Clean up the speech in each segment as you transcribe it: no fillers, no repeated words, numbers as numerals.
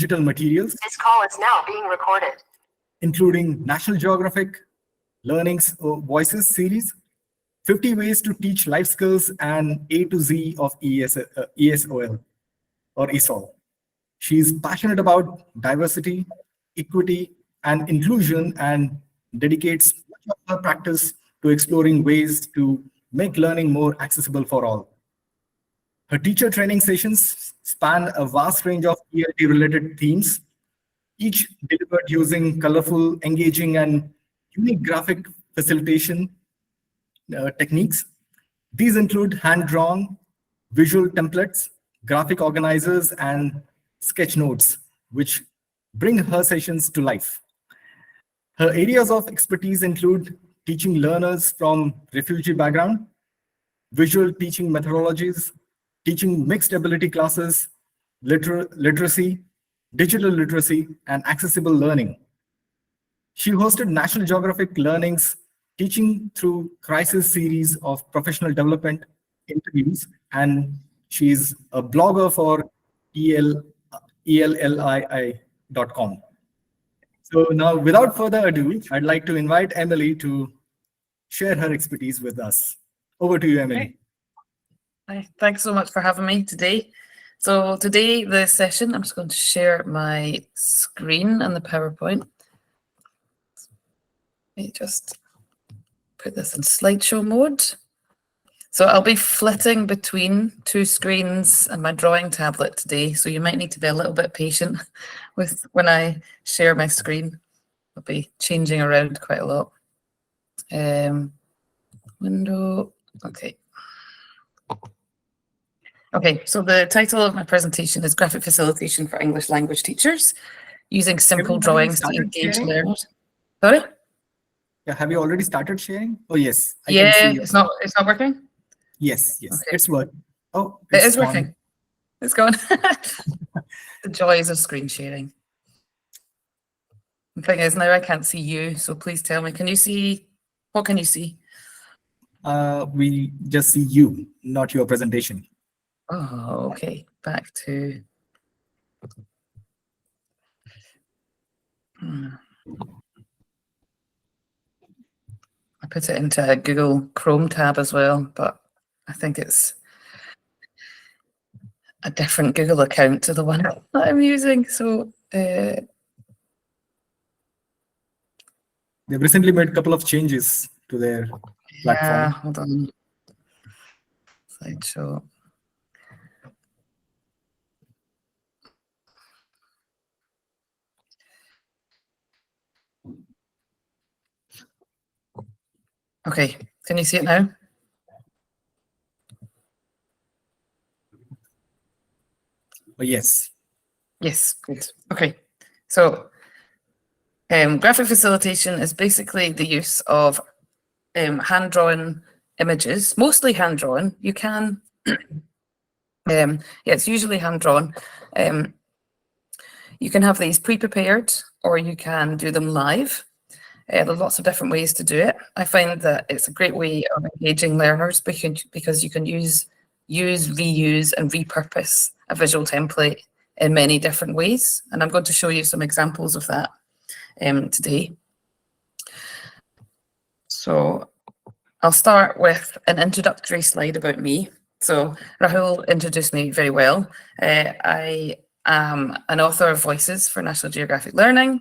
digital materials. This call is now being recorded. Including National Geographic Learning's Voices series, 50 ways to teach life skills, and A to Z of ESOL or ESOL. She's passionate about diversity, equity, and inclusion, and dedicates much of her practice to exploring ways to make learning more accessible for all. Her teacher training sessions span a vast range of ELT-related themes, each delivered using colorful, engaging, and unique graphic facilitation techniques. These include hand-drawn, visual templates, graphic organizers, and sketch notes, which bring her sessions to life. Her areas of expertise include teaching learners from refugee background, visual teaching methodologies, teaching mixed ability classes, literacy, digital literacy, and accessible learning. She hosted National Geographic Learning's Teaching Through Crisis series of professional development interviews, and she's a blogger for ELLII.com. So now, without further ado, I'd like to invite Emily to share her expertise with us. Over to you, Emily. Hi, thanks so much for having me today. So today, the session, I'm just going to share my screen and the PowerPoint. Let me just put this in slideshow mode. So I'll be flitting between two screens and my drawing tablet today, so you might need to be a little bit patient with when I share my screen. I'll be changing around quite a lot. Window, okay. Okay, so the title of my presentation is Graphic Facilitation for English Language Teachers, using simple drawings to engage learners. Sorry? Yeah, have you already started sharing? Oh, yes. I can see it's not working? Yes, yes, okay. It's working. Oh, it is working. It's going. The joys of screen sharing. The thing is, now I can't see you, so please tell me, can you see, what can you see? We just see you, not your presentation. Oh, okay. Back to. I put it into a Google Chrome tab as well, but I think it's a different Google account to the one that I'm using. So they've recently made a couple of changes to their platform. Yeah, hold on. Slideshow. Okay, can you see it now? Oh, yes. Yes, good. Okay, so graphic facilitation is basically the use of hand-drawn images, mostly hand-drawn. You can, yeah, it's usually hand-drawn. You can have these pre-prepared, or you can do them live. There's lots of different ways to do it. I find that it's a great way of engaging learners because you can use, reuse, and repurpose a visual template in many different ways. And I'm going to show you some examples of that today. So I'll start with an introductory slide about me. So Rahul introduced me very well. I am an author of Voices for National Geographic Learning.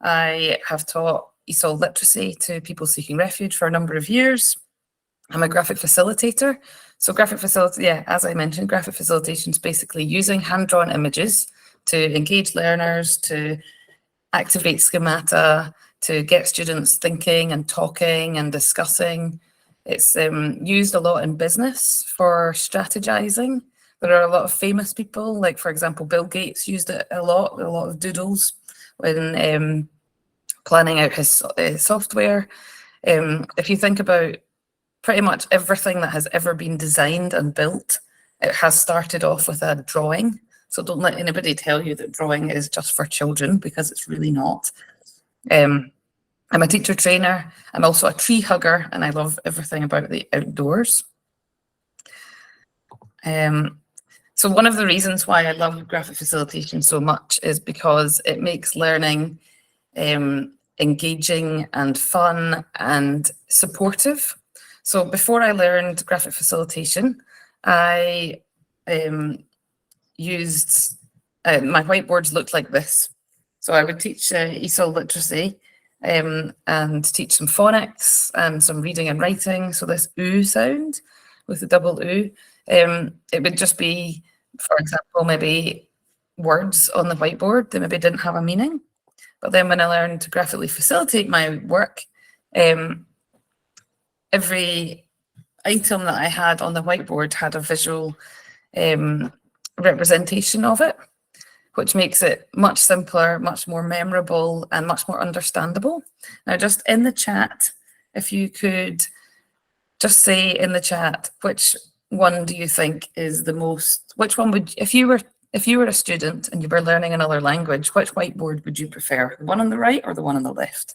I have taught ESOL literacy to people seeking refuge for a number of years. I'm a graphic facilitator. So graphic facilitation, yeah, as I mentioned, graphic facilitation is basically using hand-drawn images to engage learners, to activate schemata, to get students thinking and talking and discussing. It's used a lot in business for strategizing. There are a lot of famous people, like for example, Bill Gates used it a lot of doodles when planning out his software. If you think about pretty much everything that has ever been designed and built, it has started off with a drawing. So don't let anybody tell you that drawing is just for children, because it's really not. I'm a teacher trainer. I'm also a tree hugger, and I love everything about the outdoors. So one of the reasons why I love graphic facilitation so much is because it makes learning engaging and fun and supportive. So before I learned graphic facilitation, I used, my whiteboards looked like this. So I would teach ESOL literacy and teach some phonics and some reading and writing. So this oo sound with the double oo, it would just be, for example, maybe words on the whiteboard that maybe didn't have a meaning. But then when I learned to graphically facilitate my work, every item that I had on the whiteboard had a visual representation of it, which makes it much simpler, much more memorable, and much more understandable. Now, just in the chat, if you could just say in the chat, which one do you think is the most, which one would, if you were a student and you were learning another language, which whiteboard would you prefer? The one on the right or the one on the left?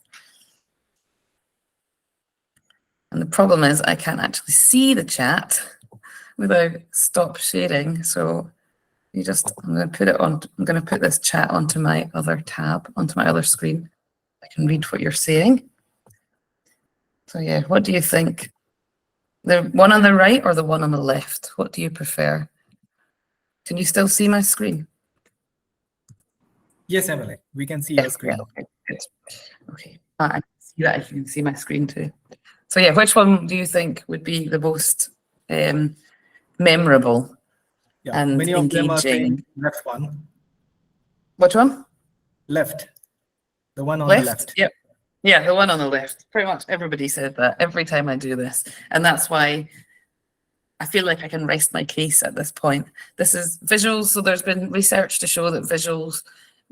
And the problem is I can't actually see the chat without stop sharing. So you just, I'm going to put this chat onto my other tab, onto my other screen. I can read what you're saying. So yeah, what do you think? The one on the right or the one on the left? What do you prefer? Can you still see my screen? Yes, Emily, we can see your screen. Yeah, okay, good. Okay, I can see that. You can see my screen too. So yeah, which one do you think would be the most memorable and many of them are saying engaging? left one. Which one? Left. The one on the left. Yep. Yeah, the one on the left. Pretty much everybody said that every time I do this. And that's why I feel like I can rest my case at this point. This is visuals. So there's been research to show that visuals,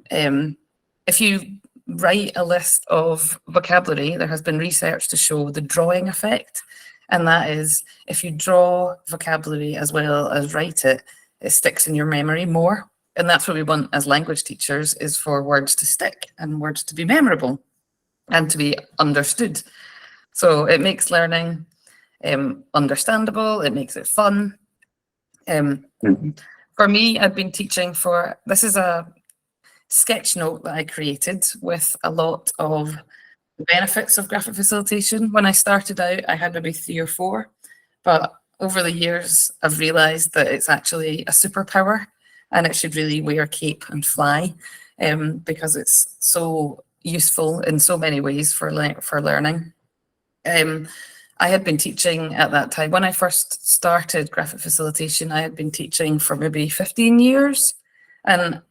if you write a list of vocabulary, there has been research to show the drawing effect. And that is, if you draw vocabulary as well as write it, it sticks in your memory more. And that's what we want as language teachers, is for words to stick and words to be memorable and to be understood. So it makes learning understandable, it makes it fun. For me, I've been teaching for, this is a sketch note that I created with a lot of the benefits of graphic facilitation. When I started out, I had maybe 3 or 4, but over the years, I've realized that it's actually a superpower and it should really wear cape and fly because it's so useful in so many ways for learning. I had been teaching at that time. When I first started graphic facilitation, I had been teaching for maybe 15 years. And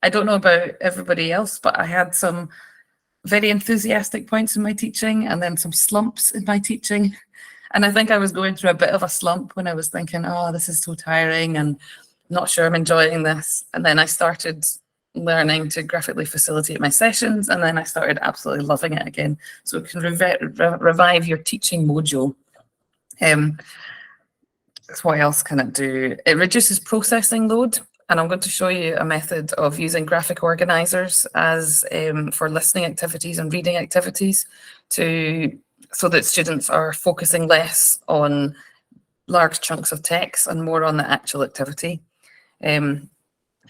I don't know about everybody else, but I had some very enthusiastic points in my teaching and then some slumps in my teaching. And I think I was going through a bit of a slump when I was thinking, oh, this is so tiring and not sure I'm enjoying this. And then I started learning to graphically facilitate my sessions, and then I started absolutely loving it again. So it can revive your teaching mojo. What else can it do? It reduces processing load, and I'm going to show you a method of using graphic organizers as for listening activities and reading activities, so that students are focusing less on large chunks of text and more on the actual activity.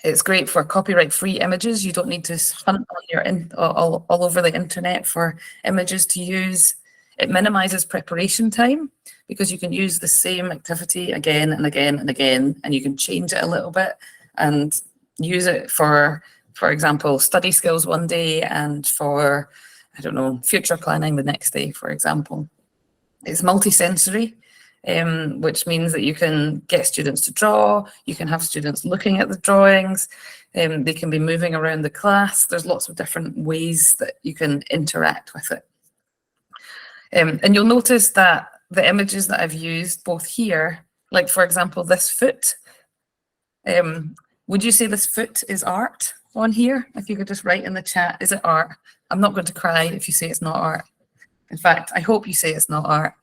It's great for copyright-free images. You don't need to hunt on all over the internet for images to use. It minimizes preparation time because you can use the same activity again and again and again, and you can change it a little bit and use it for example, study skills one day and for, I don't know, future planning the next day, for example. It's multisensory. Which means that you can get students to draw, you can have students looking at the drawings, they can be moving around the class. There's lots of different ways that you can interact with it. And you'll notice that the images that I've used both here, like for example, this foot, would you say this foot is art on here? If you could just write in the chat, is it art? I'm not going to cry if you say it's not art. In fact, I hope you say it's not art.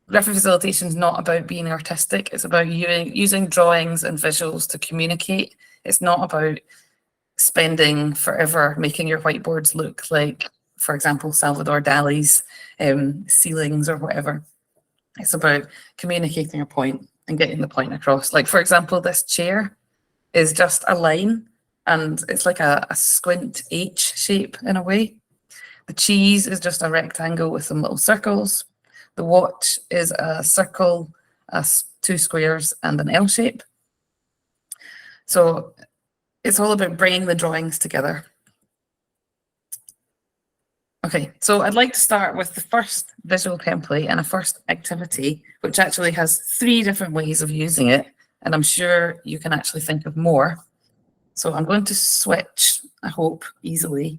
Graphic facilitation is not about being artistic. It's about using drawings and visuals to communicate. It's not about spending forever making your whiteboards look like, for example, Salvador Dali's ceilings or whatever. It's about communicating a point. and getting the point across. Like, for example, this chair is just a line, and it's like a squint H shape in a way. The cheese is just a rectangle with some little circles. The watch is a circle, two squares, and an L shape. So it's all about bringing the drawings together. Okay, so I'd like to start with the first visual template and a first activity, which actually has 3 different ways of using it. And I'm sure you can actually think of more. So I'm going to switch, I hope, easily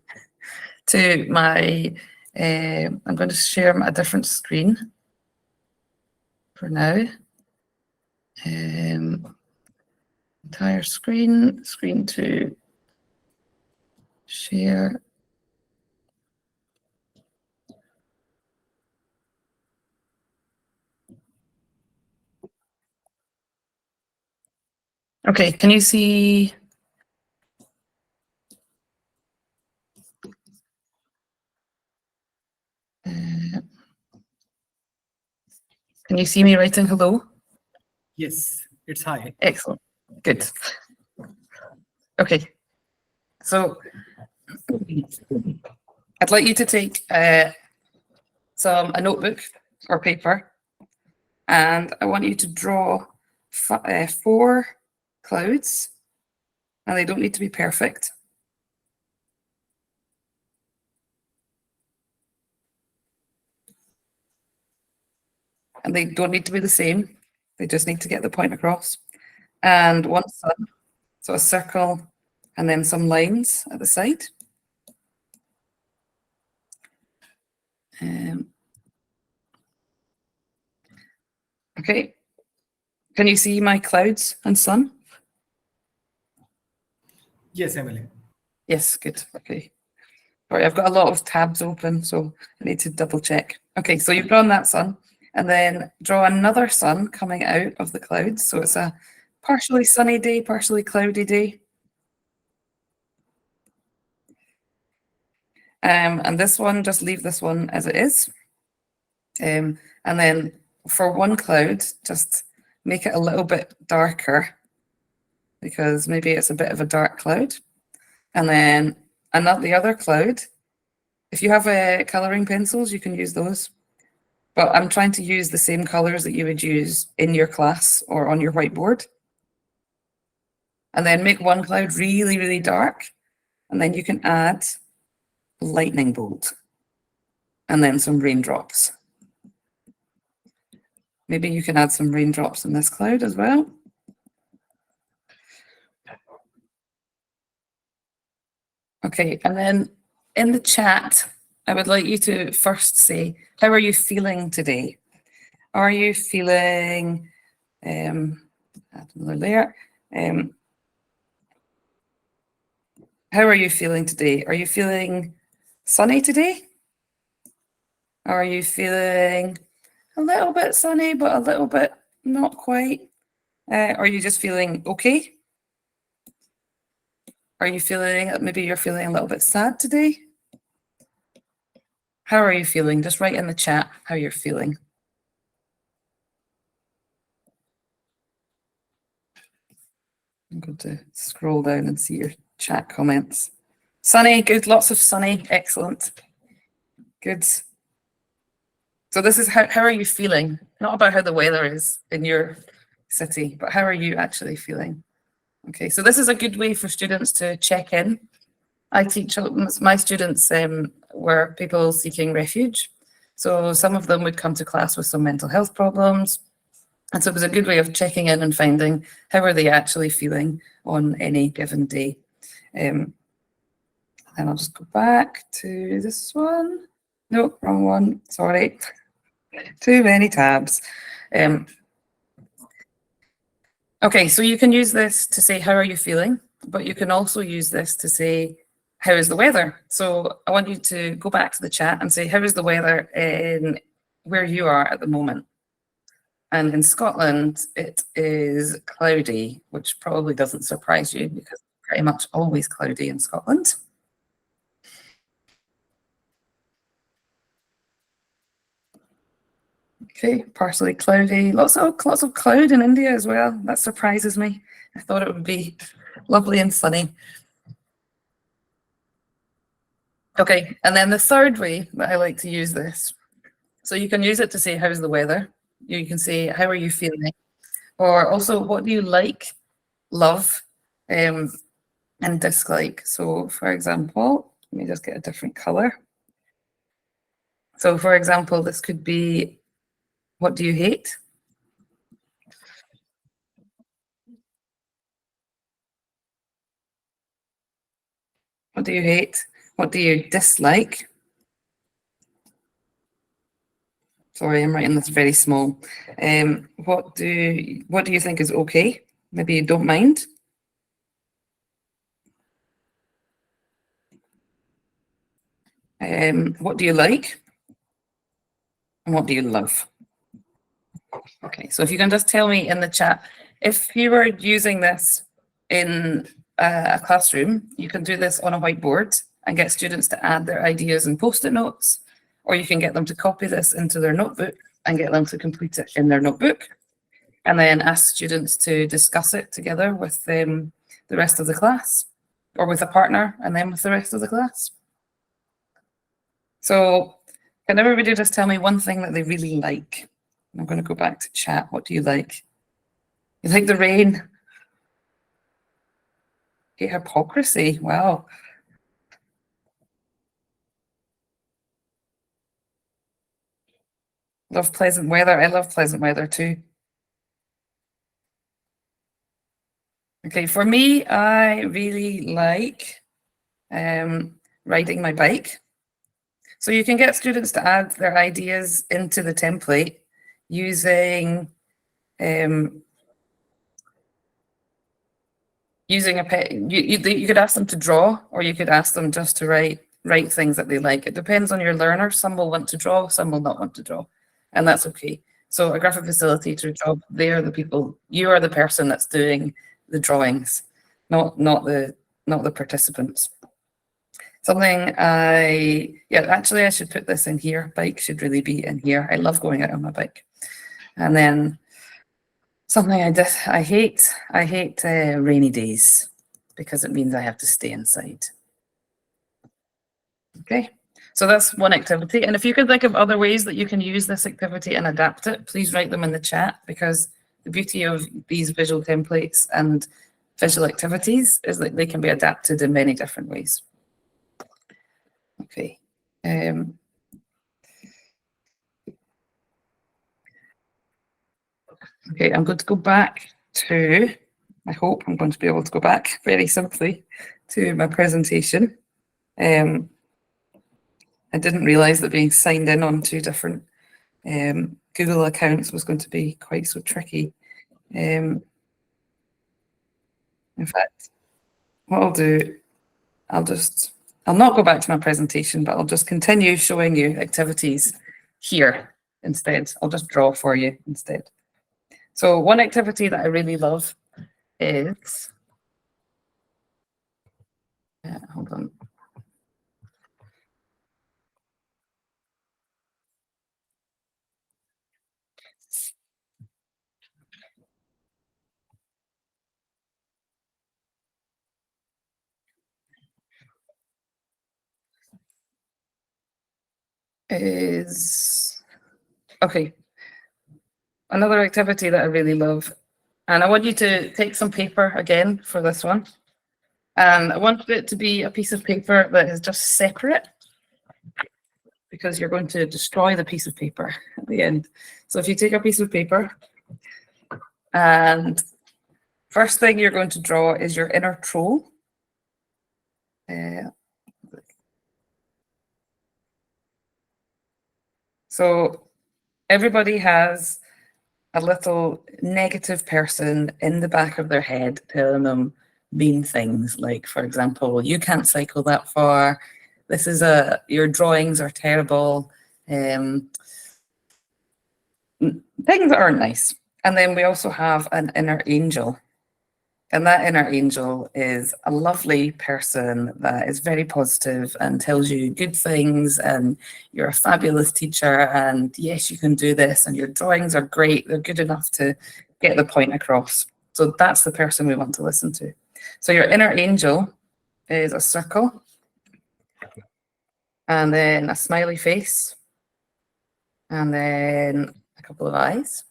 to my, I'm going to share a different screen for now. Entire screen, screen to share. Okay, can you see? Can you see me writing hello? Yes, it's high. Excellent, good. Okay, so I'd like you to take a notebook or paper, and I want you to draw 4 clouds, and they don't need to be perfect. And they don't need to be the same. They just need to get the point across. And 1 sun, so a circle, and then some lines at the side. Okay. Can you see my clouds and sun? Yes, Emily. Yes, good. Okay. Sorry, I've got a lot of tabs open, so I need to double check. Okay, so you've drawn that sun, and then draw another sun coming out of the clouds. So it's a partially sunny day, partially cloudy day. And this one, just leave this one as it is. And then for 1 cloud, just make it a little bit darker, because maybe it's a bit of a dark cloud. And then the other cloud, if you have coloring pencils, you can use those. But I'm trying to use the same colors that you would use in your class or on your whiteboard. And then make 1 cloud really, really dark. And then you can add a lightning bolt and then some raindrops. Maybe you can add some raindrops in this cloud as well. Okay, and then in the chat, I would like you to first say, how are you feeling today? Are you feeling, add another layer. How are you feeling today? Are you feeling sunny today? Are you feeling a little bit sunny, but a little bit not quite? Are you just feeling okay? Are you feeling, maybe you're feeling a little bit sad today? How are you feeling? Just write in the chat how you're feeling. I'm going to scroll down and see your chat comments. Sunny, good, lots of sunny, excellent. Good. So this is how are you feeling? Not about how the weather is in your city, but how are you actually feeling? Okay, so this is a good way for students to check in. I teach, my students were people seeking refuge. So some of them would come to class with some mental health problems. And so it was a good way of checking in and finding how are they actually feeling on any given day. And I'll just go back to this one. No, wrong one, sorry. Too many tabs. Okay, so you can use this to say, how are you feeling? But you can also use this to say, how is the weather? So I want you to go back to the chat and say, how is the weather in where you are at the moment? And in Scotland, it is cloudy, which probably doesn't surprise you because it's pretty much always cloudy in Scotland. Okay, partially cloudy. Lots of cloud in India as well. That surprises me. I thought it would be lovely and sunny. Okay, and then the third way that I like to use this. So you can use it to say, how's the weather? You can say, how are you feeling? Or also, what do you like, love, and dislike? So for example, let me just get a different color. So for example, this could be, what do you hate? What do you hate? What do you dislike? Sorry, I'm writing this very small. What do you think is okay? Maybe you don't mind. What do you like? And what do you love? Okay, so if you can just tell me in the chat, if you were using this in a classroom, you can do this on a whiteboard and get students to add their ideas and post-it notes, or you can get them to copy this into their notebook and get them to complete it in their notebook, and then ask students to discuss it together with the rest of the class, or with a partner, and then with the rest of the class. So can everybody just tell me one thing that they really like? I'm going to go back to chat. What do you like? You like the rain? Okay, hypocrisy. Wow. Love pleasant weather. I love pleasant weather too. Okay, for me, I really like riding my bike. So you can get students to add their ideas into the template using using a pen. You could ask them to draw, or you could ask them just to write things that they like. It depends on your learner. Some will want to draw, some will not want to draw, and that's okay. So a graphic facilitator job, they are the people, you are the person that's doing the drawings, not the participants. Something actually I should put this in here. Bike should really be in here. I love going out on my bike. And then something I hate rainy days, because it means I have to stay inside. Okay, so that's one activity. And if you can think of other ways that you can use this activity and adapt it, please write them in the chat, because the beauty of these visual templates and visual activities is that they can be adapted in many different ways. Okay. Okay, I'm going to go back to, I hope I'm going to be able to go back very simply to my presentation. I didn't realize that being signed in on 2 different Google accounts was going to be quite so tricky. In fact, what I'll do, I'll not go back to my presentation, but I'll just continue showing you activities here instead. I'll just draw for you instead. So one activity that I really love is, hold on. Okay, another activity that I really love, and I want you to take some paper again for this one, and I want it to be a piece of paper that is just separate, because you're going to destroy the piece of paper at the end. So if you take a piece of paper, and first thing you're going to draw is your inner troll. So everybody has a little negative person in the back of their head telling them mean things, like, for example, you can't cycle that far, your drawings are terrible, things that aren't nice. And then we also have an inner angel. And that inner angel is a lovely person that is very positive and tells you good things, and you're a fabulous teacher, and yes, you can do this, and your drawings are great. They're good enough to get the point across. So that's the person we want to listen to. So your inner angel is a circle, and then a smiley face, and then a couple of eyes,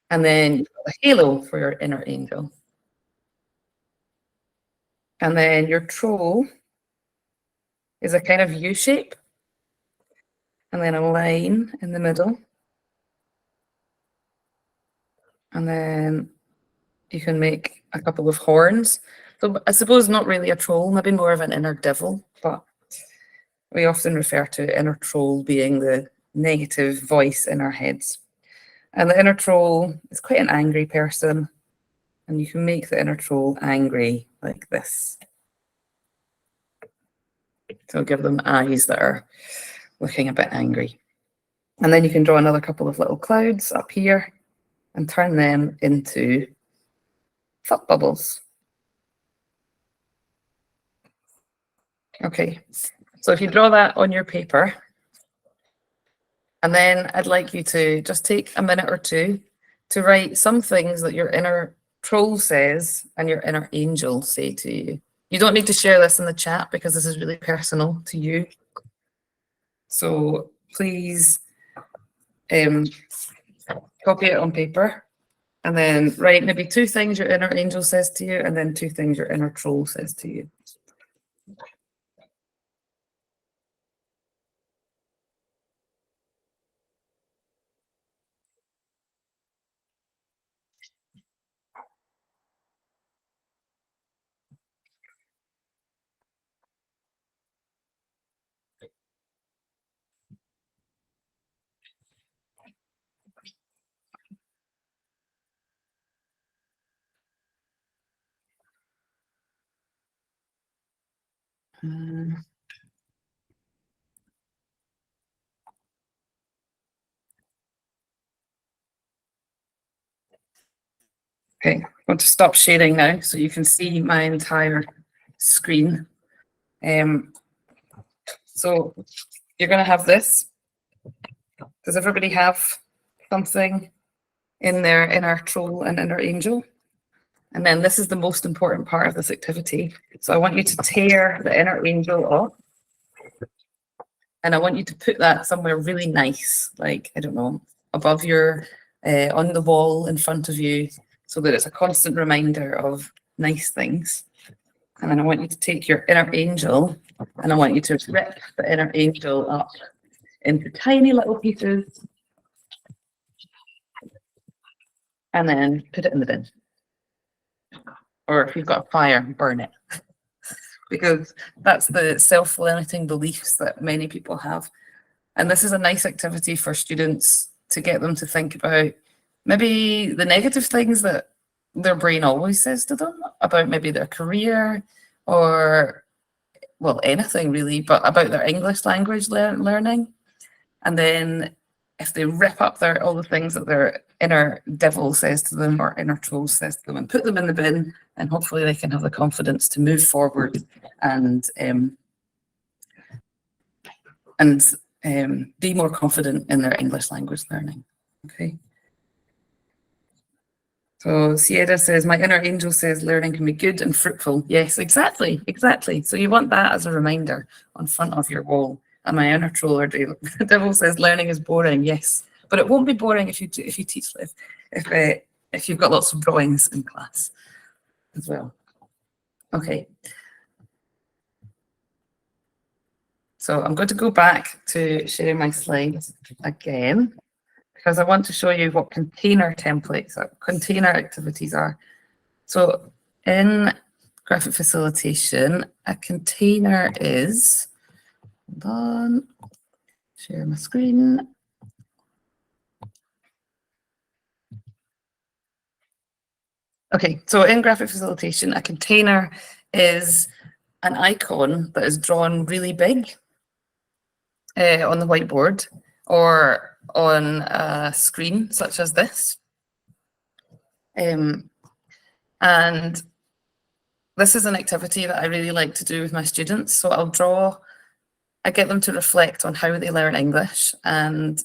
and then you've got a halo for your inner angel. And then your troll is a kind of U shape, and then a line in the middle. And then you can make a couple of horns. So I suppose not really a troll, maybe more of an inner devil, but we often refer to inner troll being the negative voice in our heads. And the inner troll is quite an angry person, and you can make the inner troll angry like this. So give them eyes that are looking a bit angry. And then you can draw another couple of little clouds up here and turn them into thought bubbles. Okay, so if you draw that on your paper, and then I'd like you to just take a minute or two to write some things that your inner troll says and your inner angel say to you. You don't need to share this in the chat because this is really personal to you. So please copy it on paper and then write maybe 2 things your inner angel says to you and then 2 things your inner troll says to you. Okay, I'm going to stop sharing now so you can see my entire screen. So you're going to have this. Does everybody have something in their inner troll and inner angel? And then this is the most important part of this activity. So I want you to tear the inner angel off. And I want you to put that somewhere really nice, like, I don't know, above your, on the wall in front of you, so that it's a constant reminder of nice things. And then I want you to take your inner angel and I want you to rip the inner angel up into tiny little pieces and then put it in the bin. Or if you've got a fire, burn it. Because that's the self-limiting beliefs that many people have. And this is a nice activity for students to get them to think about maybe the negative things that their brain always says to them about maybe their career or, well, anything really, but about their English language learning. And then if they rip up all the things that their inner devil says to them or inner troll says to them and put them in the bin, and hopefully they can have the confidence to move forward and be more confident in their English language learning. Okay. So Sierra says, my inner angel says learning can be good and fruitful. Yes, exactly, exactly. So you want that as a reminder on front of your wall. And my inner troll or devil says learning is boring. Yes, but it won't be boring if you teach if you've got lots of drawings in class as well. Okay. So I'm going to go back to sharing my slides again, because I want to show you what container templates, container activities are. So in graphic facilitation, a container is, hold on, share my screen. Okay, so in graphic facilitation, a container is an icon that is drawn really big on the whiteboard or on a screen such as this. And And this is an activity that I really like to do with my students. So I get them to reflect on how they learn English and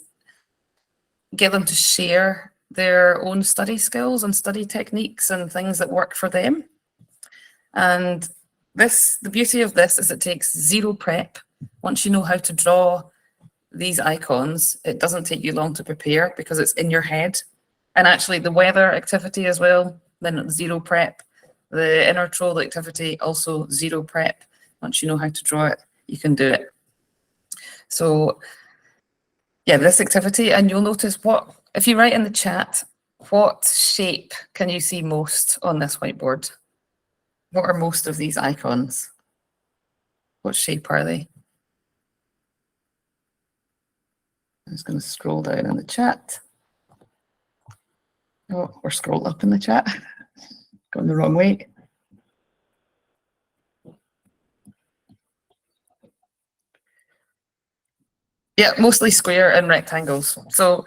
get them to share their own study skills and study techniques and things that work for them. And the beauty of this is it takes zero prep. Once you know how to draw these icons, it doesn't take you long to prepare because it's in your head. And actually the weather activity as well, then zero prep. The inner troll activity, also zero prep. Once you know how to draw it, you can do it. So yeah, this activity, and you'll notice if you write in the chat, what shape can you see most on this whiteboard? What are most of these icons? What shape are they? I'm just going to scroll down in the chat. Oh, or scroll up in the chat. Going the wrong way. Yeah, mostly square and rectangles. So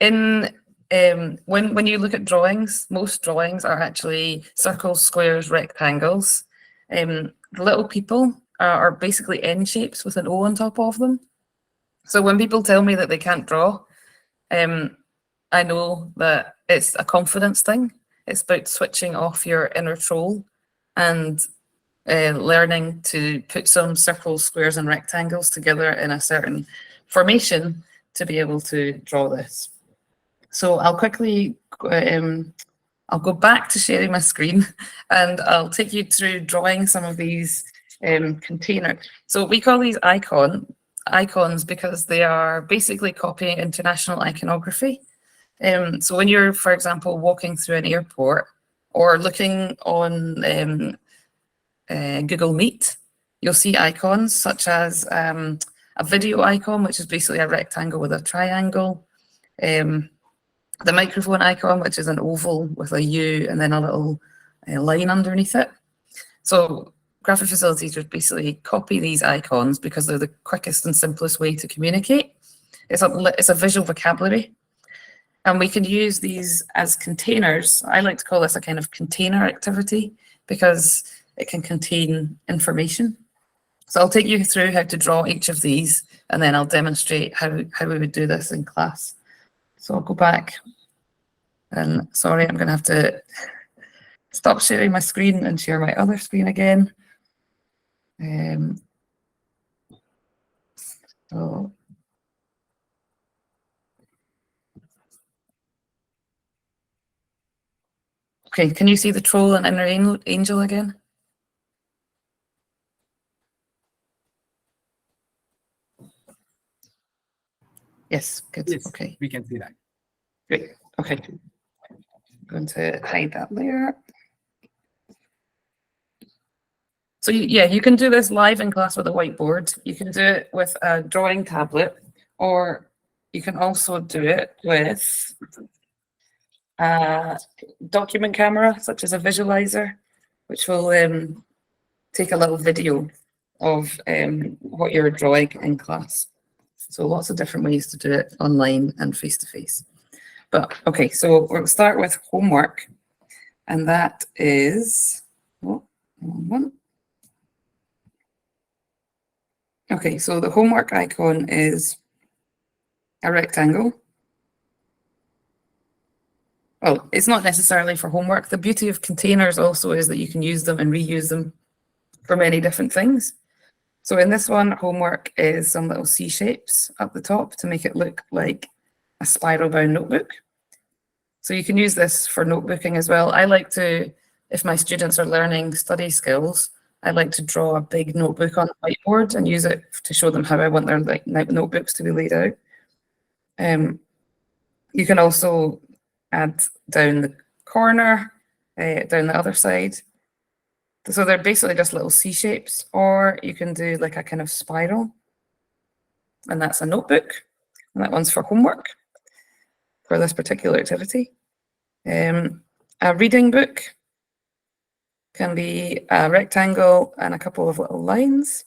when you look at drawings, most drawings are actually circles, squares, rectangles. The little people are basically N shapes with an O on top of them. So when people tell me that they can't draw, I know that it's a confidence thing. It's about switching off your inner troll and learning to put some circles, squares, and rectangles together in a certain formation to be able to draw this. So I'll quickly, I'll go back to sharing my screen and I'll take you through drawing some of these containers. So we call these icons because they are basically copying international iconography. So when you're, for example, walking through an airport or looking on Google Meet, you'll see icons such as a video icon, which is basically a rectangle with a triangle, the microphone icon, which is an oval with a U and then a little line underneath it. So graphic facilitators basically copy these icons because they're the quickest and simplest way to communicate. It's a visual vocabulary. And we can use these as containers. I like to call this a kind of container activity because it can contain information. So I'll take you through how to draw each of these, and then I'll demonstrate how we would do this in class. So I'll go back, and sorry, I'm going to have to stop sharing my screen and share my other screen again. So okay, can you see the troll and inner angel again? Yes, good. Yes, okay. we can see that. Great. Okay. I'm going to hide that layer. So yeah, you can do this live in class with a whiteboard. You can do it with a drawing tablet, or you can also do it with a document camera, such as a visualizer, which will take a little video of what you're drawing in class. So lots of different ways to do it online and face-to-face. But okay, so we'll start with homework, and that is, one. Okay, so the homework icon is a rectangle. Well, it's not necessarily for homework. The beauty of containers also is that you can use them and reuse them for many different things. So in this one, homework is some little C shapes up the top to make it look like a spiral bound notebook. So you can use this for notebooking as well. I like to, if my students are learning study skills, I like to draw a big notebook on the whiteboard and use it to show them how I want their notebooks to be laid out. You can also add down the corner, down the other side. So they're basically just little C shapes, or you can do like a kind of spiral, and that's a notebook, and that one's for homework for this particular activity. A reading book can be a rectangle and a couple of little lines.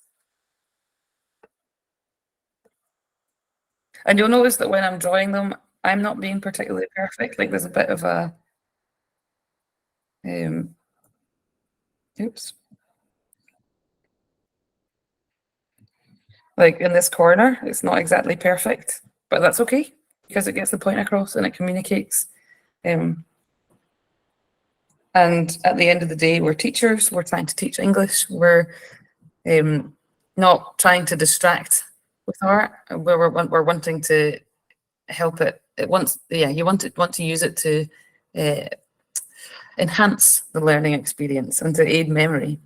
And you'll notice that when I'm drawing them, I'm not being particularly perfect. Like there's a bit of a Oops. Like in this corner, it's not exactly perfect, but that's okay because it gets the point across and it communicates. And at the end of the day, we're teachers, we're trying to teach English, we're not trying to distract with art, we're wanting to help it. You want to use it to enhance the learning experience and to aid memory.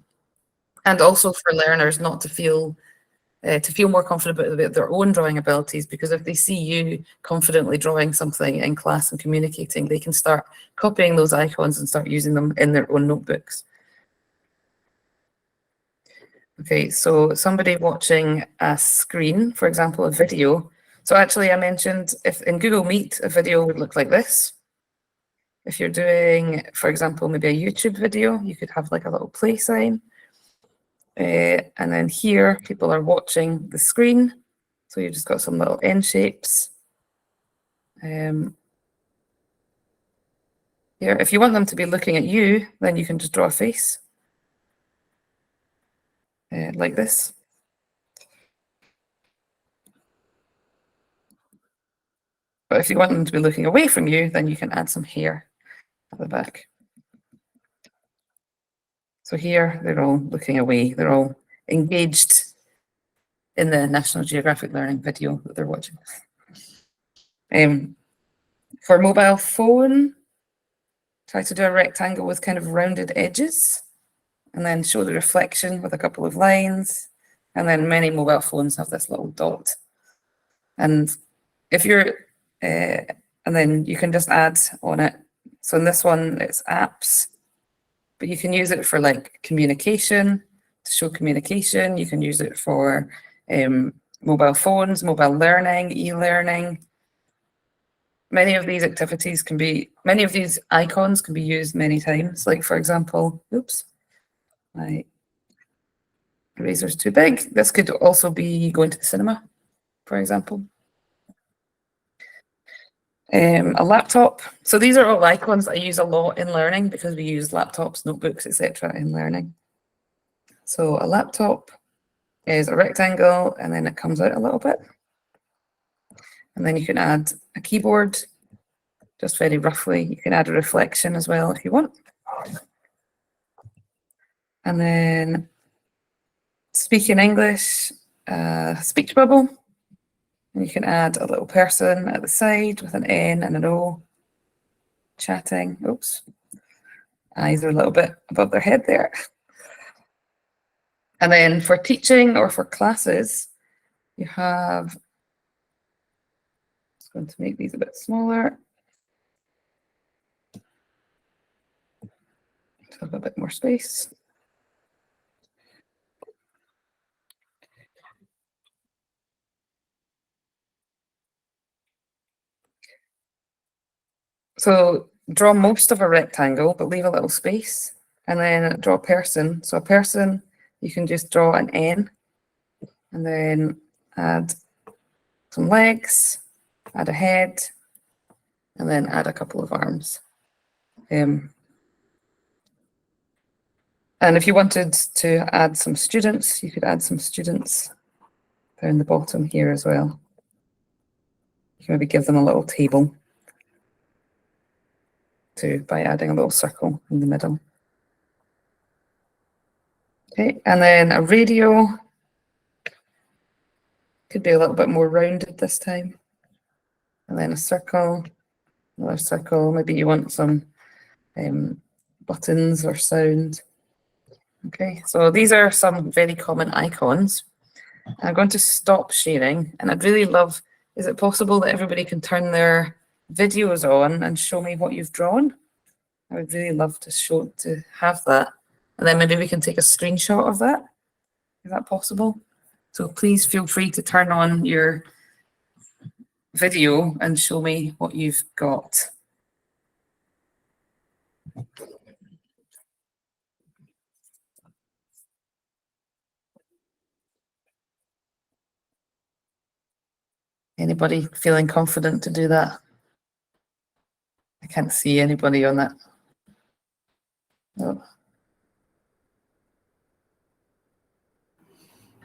And also for learners not to feel more confident about their own drawing abilities, because if they see you confidently drawing something in class and communicating, they can start copying those icons and start using them in their own notebooks. Okay, so somebody watching a screen, for example, a video. So actually I mentioned if in Google Meet, a video would look like this. If you're doing, for example, maybe a YouTube video, you could have like a little play sign. And then here, people are watching the screen. So you've just got some little N shapes. Here, if you want them to be looking at you, then you can just draw a face. Like this. But if you want them to be looking away from you, then you can add some hair at the back. So here, they're all looking away. They're all engaged in the National Geographic Learning video that they're watching. For mobile phone, try to do a rectangle with kind of rounded edges, and then show the reflection with a couple of lines. And then many mobile phones have this little dot. And if you're, and then you can just add on it. So in this one, it's apps, but you can use it for like communication, to show communication. You can use it for mobile phones, mobile learning, e-learning. Many of these activities can be, many of these icons can be used many times. Like for example, oops, my eraser's too big. This could also be going to the cinema, for example. A laptop. So these are all icons I use a lot in learning because we use laptops, notebooks, etc. in learning. So a laptop is a rectangle and then it comes out a little bit. And then you can add a keyboard, just very roughly. You can add a reflection as well if you want. And then speaking English, speech bubble. And you can add a little person at the side with an N and an O, chatting. Oops, eyes are a little bit above their head there. And then for teaching or for classes, you have, I'm just going to make these a bit smaller. To have a bit more space. So draw most of a rectangle, but leave a little space, and then draw a person. So a person, you can just draw an N, and then add some legs, add a head, and then add a couple of arms. And if you wanted to add some students, you could add some students down the bottom here as well. You can maybe give them a little table by adding a little circle in the middle. Okay, and then a radio could be a little bit more rounded this time. And then a circle, another circle. Maybe you want some buttons or sound. Okay, so these are some very common icons. I'm going to stop sharing, and I'd really love, is it possible that everybody can turn their videos on and show me what you've drawn? I would really love to have that. And then maybe we can take a screenshot of that. Is that possible? So please feel free to turn on your video and show me what you've got. Anybody feeling confident to do that? I can't see anybody on that. No.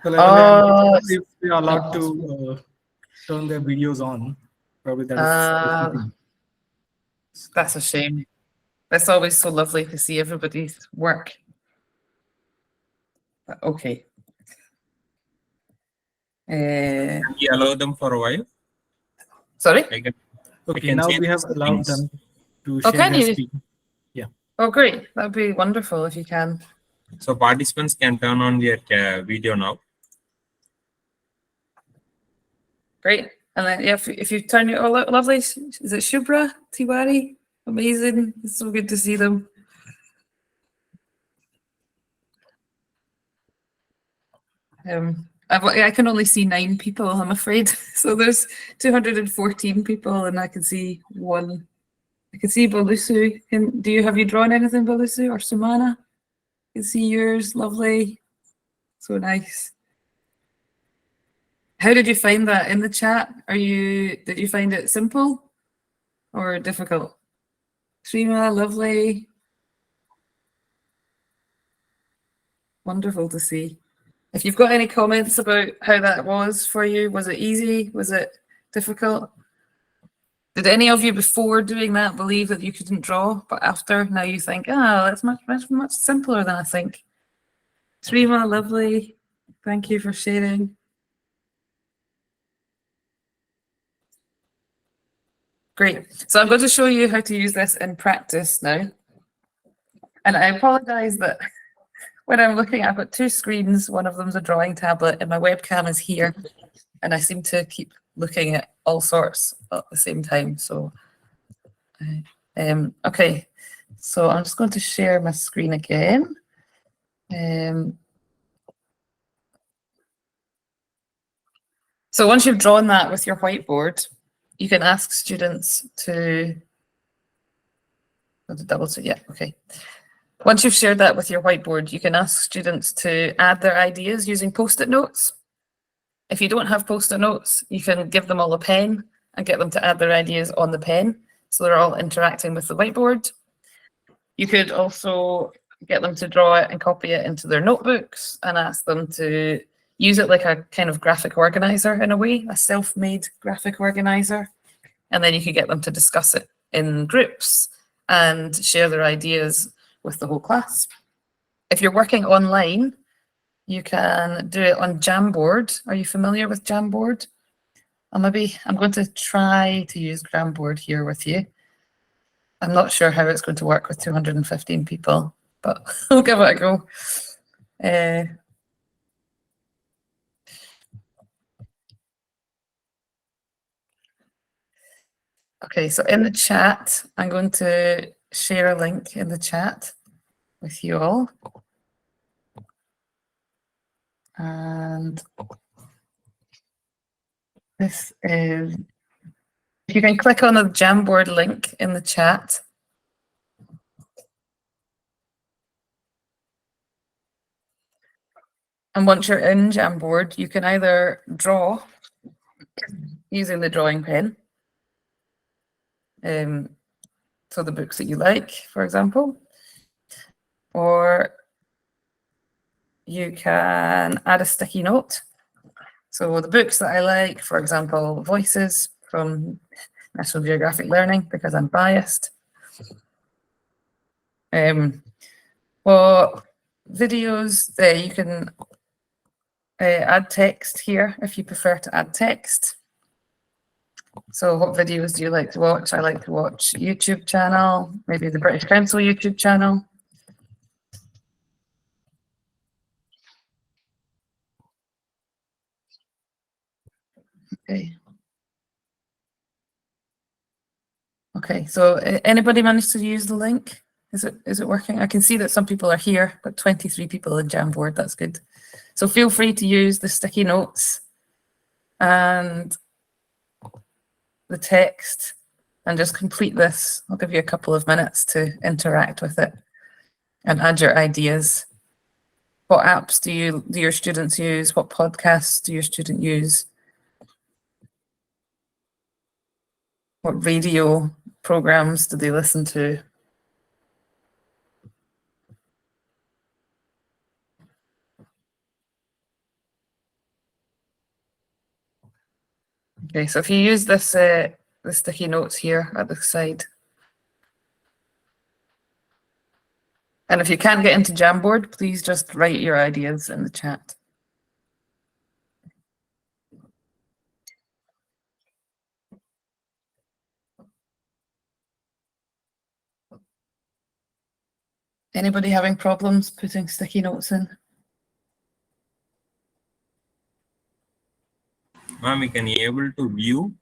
Oh, if they are allowed to turn their videos on, probably that is something. that's a shame. It's always so lovely to see everybody's work. Okay. Can we allow them for a while? Sorry? I Okay, can now change we have the allowed settings. them to Oh, share can their you? screen. Yeah. Oh, great. That would be wonderful if you can. So participants can turn on their video now. Great. And then yeah, if you turn your lovely, is it Shubra Tiwari? Amazing. It's so good to see them. I can only see 9 people, I'm afraid. So there's 214 people, and I can see one. I can see Balusu. Have you drawn anything, Balusu or Sumana? I can see yours. Lovely. So nice. How did you find that in the chat? Did you find it simple or difficult? Srima, lovely. Wonderful to see. If you've got any comments about how that was for you, was it easy? Was it difficult? Did any of you before doing that believe that you couldn't draw, but after now you think, oh, that's much simpler than I think? Srima, lovely. Thank you for sharing. Great. So I'm going to show you how to use this in practice now. And I apologize that when I'm looking, I've got 2 screens. One of them's a drawing tablet and my webcam is here. And I seem to keep looking at all sorts at the same time. So, okay. So I'm just going to share my screen again. So once you've drawn that with your whiteboard, you can ask students to double check. Yeah, okay. Once you've shared that with your whiteboard, you can ask students to add their ideas using Post-it notes. If you don't have Post-it notes, you can give them all a pen and get them to add their ideas on the pen, so they're all interacting with the whiteboard. You could also get them to draw it and copy it into their notebooks and ask them to use it like a kind of graphic organizer in a way, a self-made graphic organizer. And then you could get them to discuss it in groups and share their ideas with the whole class. If you're working online, you can do it on Jamboard. Are you familiar with Jamboard? I'm going to try to use Jamboard here with you. I'm not sure how it's going to work with 215 people, but we'll give it a go. Okay, so in the chat, I'm going to share a link in the chat with you all. And this is, if you can click on the Jamboard link in the chat. And once you're in Jamboard, you can either draw using the drawing pen. So the books that you like, for example, or you can add a sticky note. So the books that I like, for example, Voices from National Geographic Learning, because I'm biased. For videos, you can add text here if you prefer to add text. So what videos do you like to watch? I like to watch YouTube channel, maybe the British Council YouTube channel. Okay. Okay, so anybody managed to use the link? Is it working? I can see that some people are here, but 23 people in Jamboard, that's good. So feel free to use the sticky notes and the text and just complete this. I'll give you a couple of minutes to interact with it and add your ideas. What apps do your students use? What podcasts do your students use? What radio programs do they listen to? Okay, so if you use this, the sticky notes here at the side. And if you can't get into Jamboard, please just write your ideas in the chat. Anybody having problems putting sticky notes in? Ma'am, you can be able to view,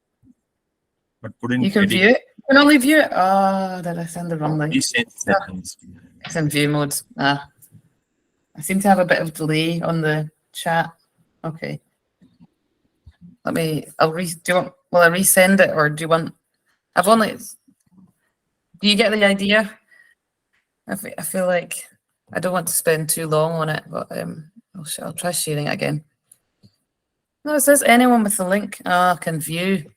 but couldn't You can edit. view it. You can only view it. Oh, did I send the wrong link? Please change settings. It's in view mode. Ah, I seem to have a bit of delay on the chat. Okay. Let me. Will I resend it, or do you want? Do you get the idea? I feel like I don't want to spend too long on it, but I'll try sharing it again. No, it says anyone with the link can view,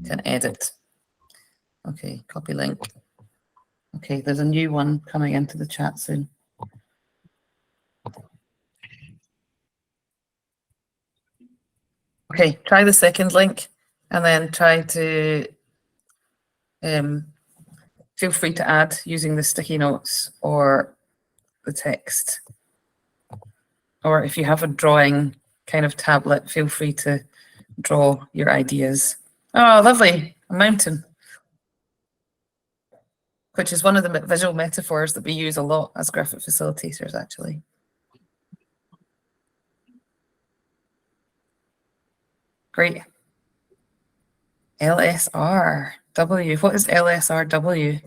can edit. Okay, copy link. Okay, there's a new one coming into the chat soon. Okay, try the second link and then try to feel free to add using the sticky notes or the text. Or if you have a drawing kind of tablet, feel free to draw your ideas. Oh, lovely, a mountain. Which is one of the visual metaphors that we use a lot as graphic facilitators, actually. Great. LSRW. What is LSRW?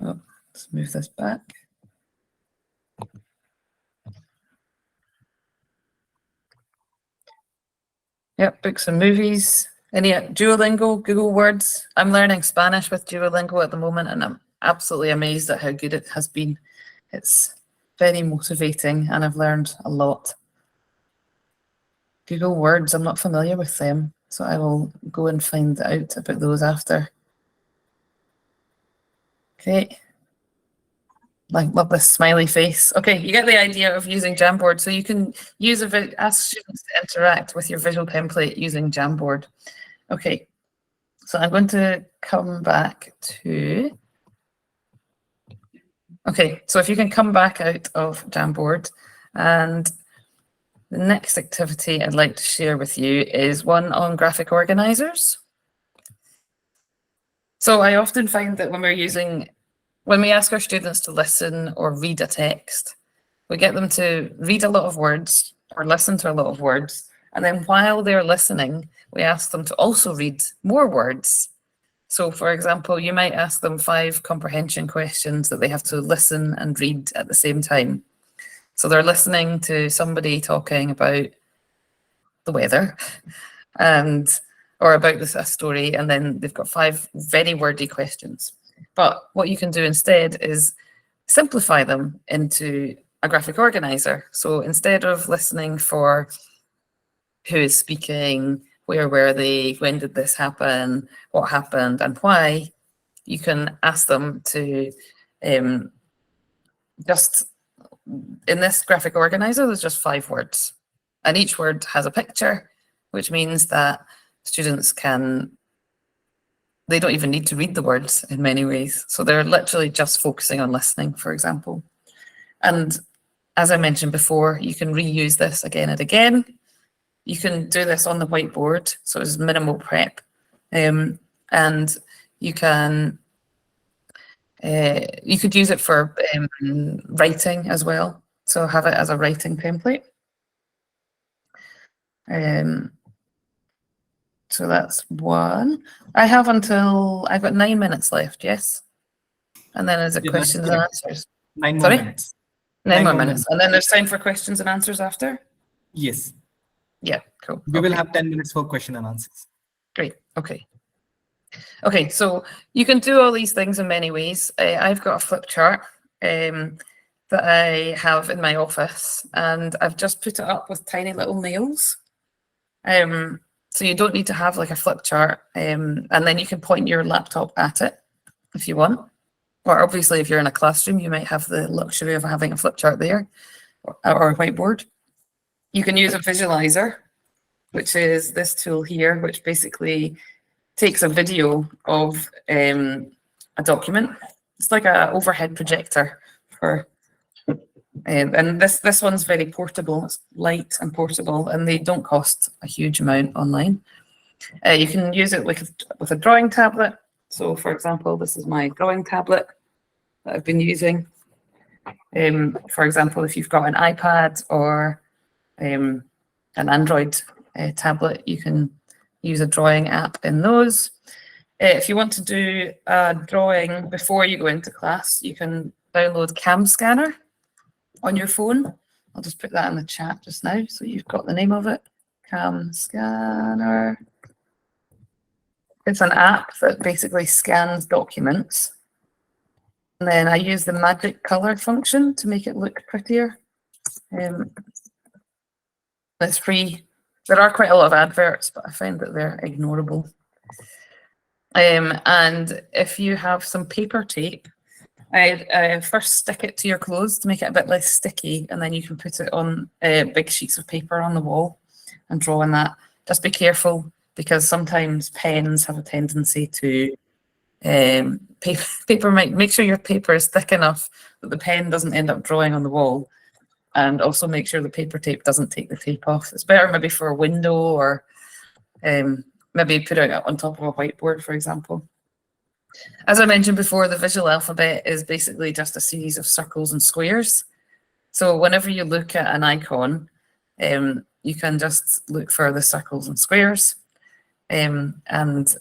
Oh, let's move this back. Yep, books and movies. Any Duolingo, Google Words. I'm learning Spanish with Duolingo at the moment, and I'm absolutely amazed at how good it has been. It's very motivating, and I've learned a lot. Google Words, I'm not familiar with them, so I will go and find out about those after. Okay. I love this smiley face. Okay, you get the idea of using Jamboard. So you can use ask students to interact with your visual template using Jamboard. Okay, so I'm going to come back to. Okay, so if you can come back out of Jamboard, and the next activity I'd like to share with you is one on graphic organizers. So I often find that when we ask our students to listen or read a text, we get them to read a lot of words or listen to a lot of words. And then while they're listening, we ask them to also read more words. So for example, you might ask them 5 comprehension questions that they have to listen and read at the same time. So they're listening to somebody talking about the weather or about a story, and then they've got 5 very wordy questions. But what you can do instead is simplify them into a graphic organizer. So instead of listening for who is speaking, where were they, when did this happen, what happened, and why, you can ask them to just, in this graphic organizer, there's just 5 words. And each word has a picture, which means that students they don't even need to read the words in many ways. So they're literally just focusing on listening, for example. And as I mentioned before, you can reuse this again and again. You can do this on the whiteboard, so it's minimal prep. And you could use it for writing as well. So have it as a writing template. So that's one. I've got 9 minutes left, yes? And then is it questions and answers? 9 more minutes. 9 more minutes. And then there's time for questions and answers after? Yes. Yeah, cool. We will have 10 minutes for question and answers. Great, okay. Okay, so you can do all these things in many ways. I've got a flip chart that I have in my office, and I've just put it up with tiny little nails. So you don't need to have like a flip chart, and then you can point your laptop at it if you want. Or obviously, if you're in a classroom, you might have the luxury of having a flip chart there or a whiteboard. You can use a visualizer, which is this tool here, which basically takes a video of a document. It's like an overhead projector for, and this one's very portable. It's light and portable, and they don't cost a huge amount online. You can use it with a drawing tablet. So, for example, this is my drawing tablet that I've been using. For example, if you've got an iPad or an Android tablet, you can use a drawing app in those. If you want to do a drawing before you go into class, you can download Cam Scanner on your phone. I'll just put that in the chat just now, so you've got the name of it. Cam Scanner. It's an app that basically scans documents. And then I use the magic color function to make it look prettier. It's free. There are quite a lot of adverts, but I find that they're ignorable. And if you have some paper tape, I first stick it to your clothes to make it a bit less sticky, and then you can put it on big sheets of paper on the wall and draw on that. Just be careful, because sometimes pens have a tendency to paper might make sure your paper is thick enough that the pen doesn't end up drawing on the wall, and also make sure the paper tape doesn't take the tape off. It's better maybe for a window, or maybe put it on top of a whiteboard, for example. As I mentioned before, the visual alphabet is basically just a series of circles and squares. So whenever you look at an icon, you can just look for the circles and squares. And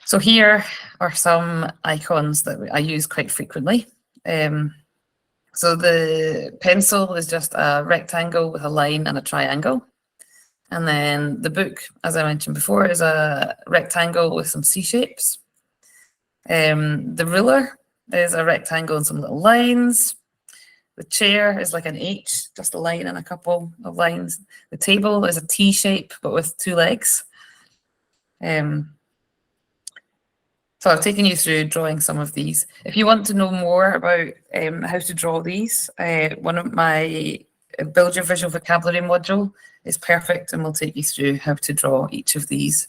so here are some icons that I use quite frequently. So the pencil is just a rectangle with a line and a triangle. And then the book, as I mentioned before, is a rectangle with some C-shapes. The ruler is a rectangle and some little lines. The chair is like an H, just a line and a couple of lines. The table is a T shape, but with two legs. So I've taken you through drawing some of these. If you want to know more about how to draw these, one of my Build Your Visual Vocabulary module is perfect, and will take you through how to draw each of these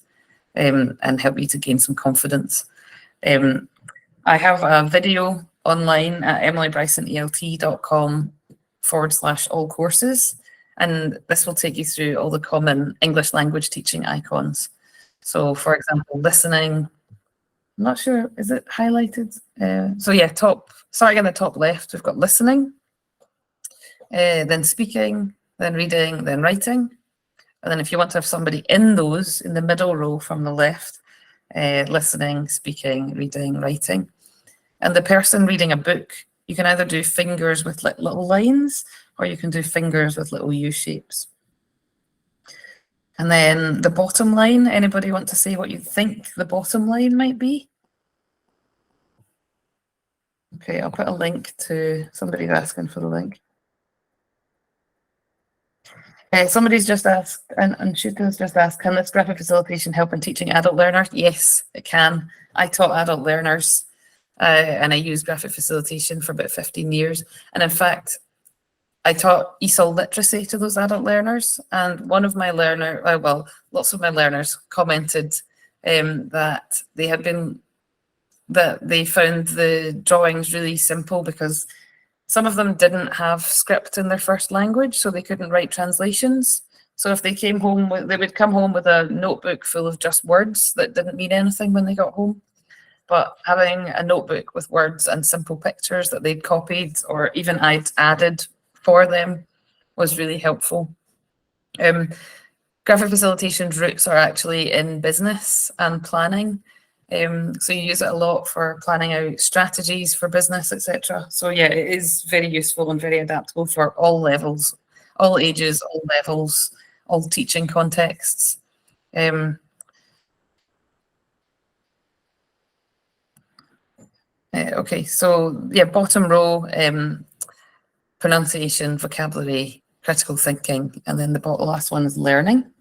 and help you to gain some confidence. I have a video online at emilybrysonelt.com/all courses, and this will take you through all the common English language teaching icons. So, for example, listening. I'm not sure, is it highlighted? So yeah, starting in the top left, we've got listening, then speaking, then reading, then writing. And then if you want to have somebody in those, in the middle row from the left, listening, speaking, reading, writing. And the person reading a book, you can either do fingers with little lines, or you can do fingers with little U shapes. And then the bottom line, anybody want to say what you think the bottom line might be? Okay, I'll put a link to, somebody's asking for the link. Somebody's just asked, and Shuta's just asked, can this graphic facilitation help in teaching adult learners? Yes, it can. I taught adult learners and I used graphic facilitation for about 15 years. And in fact, I taught ESOL literacy to those adult learners. And one of my learners, well, lots of my learners commented that they found the drawings really simple, because some of them didn't have script in their first language, so they couldn't write translations. So if they came home, they would come home with a notebook full of just words that didn't mean anything when they got home. But having a notebook with words and simple pictures that they'd copied, or even I'd added for them, was really helpful. Graphic facilitation's roots are actually in business and planning. So you use it a lot for planning out strategies for business, etc. So yeah, it is very useful and very adaptable for all levels, all ages, all levels, all teaching contexts. Okay, so yeah, bottom row, pronunciation, vocabulary, critical thinking, and then the last one is learning.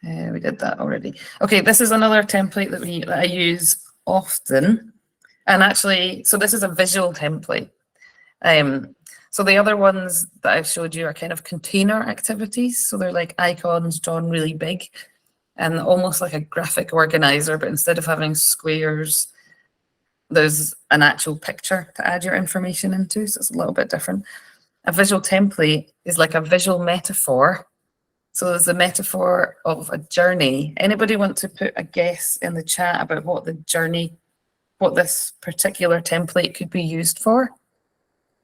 We did that already. Okay, this is another template that I use often. And actually, so this is a visual template. So the other ones that I've showed you are kind of container activities. So they're like icons drawn really big and almost like a graphic organizer, but instead of having squares, there's an actual picture to add your information into. So it's a little bit different. A visual template is like a visual metaphor. So there's the metaphor of a journey. Anybody want to put a guess in the chat about what the journey, what this particular template could be used for?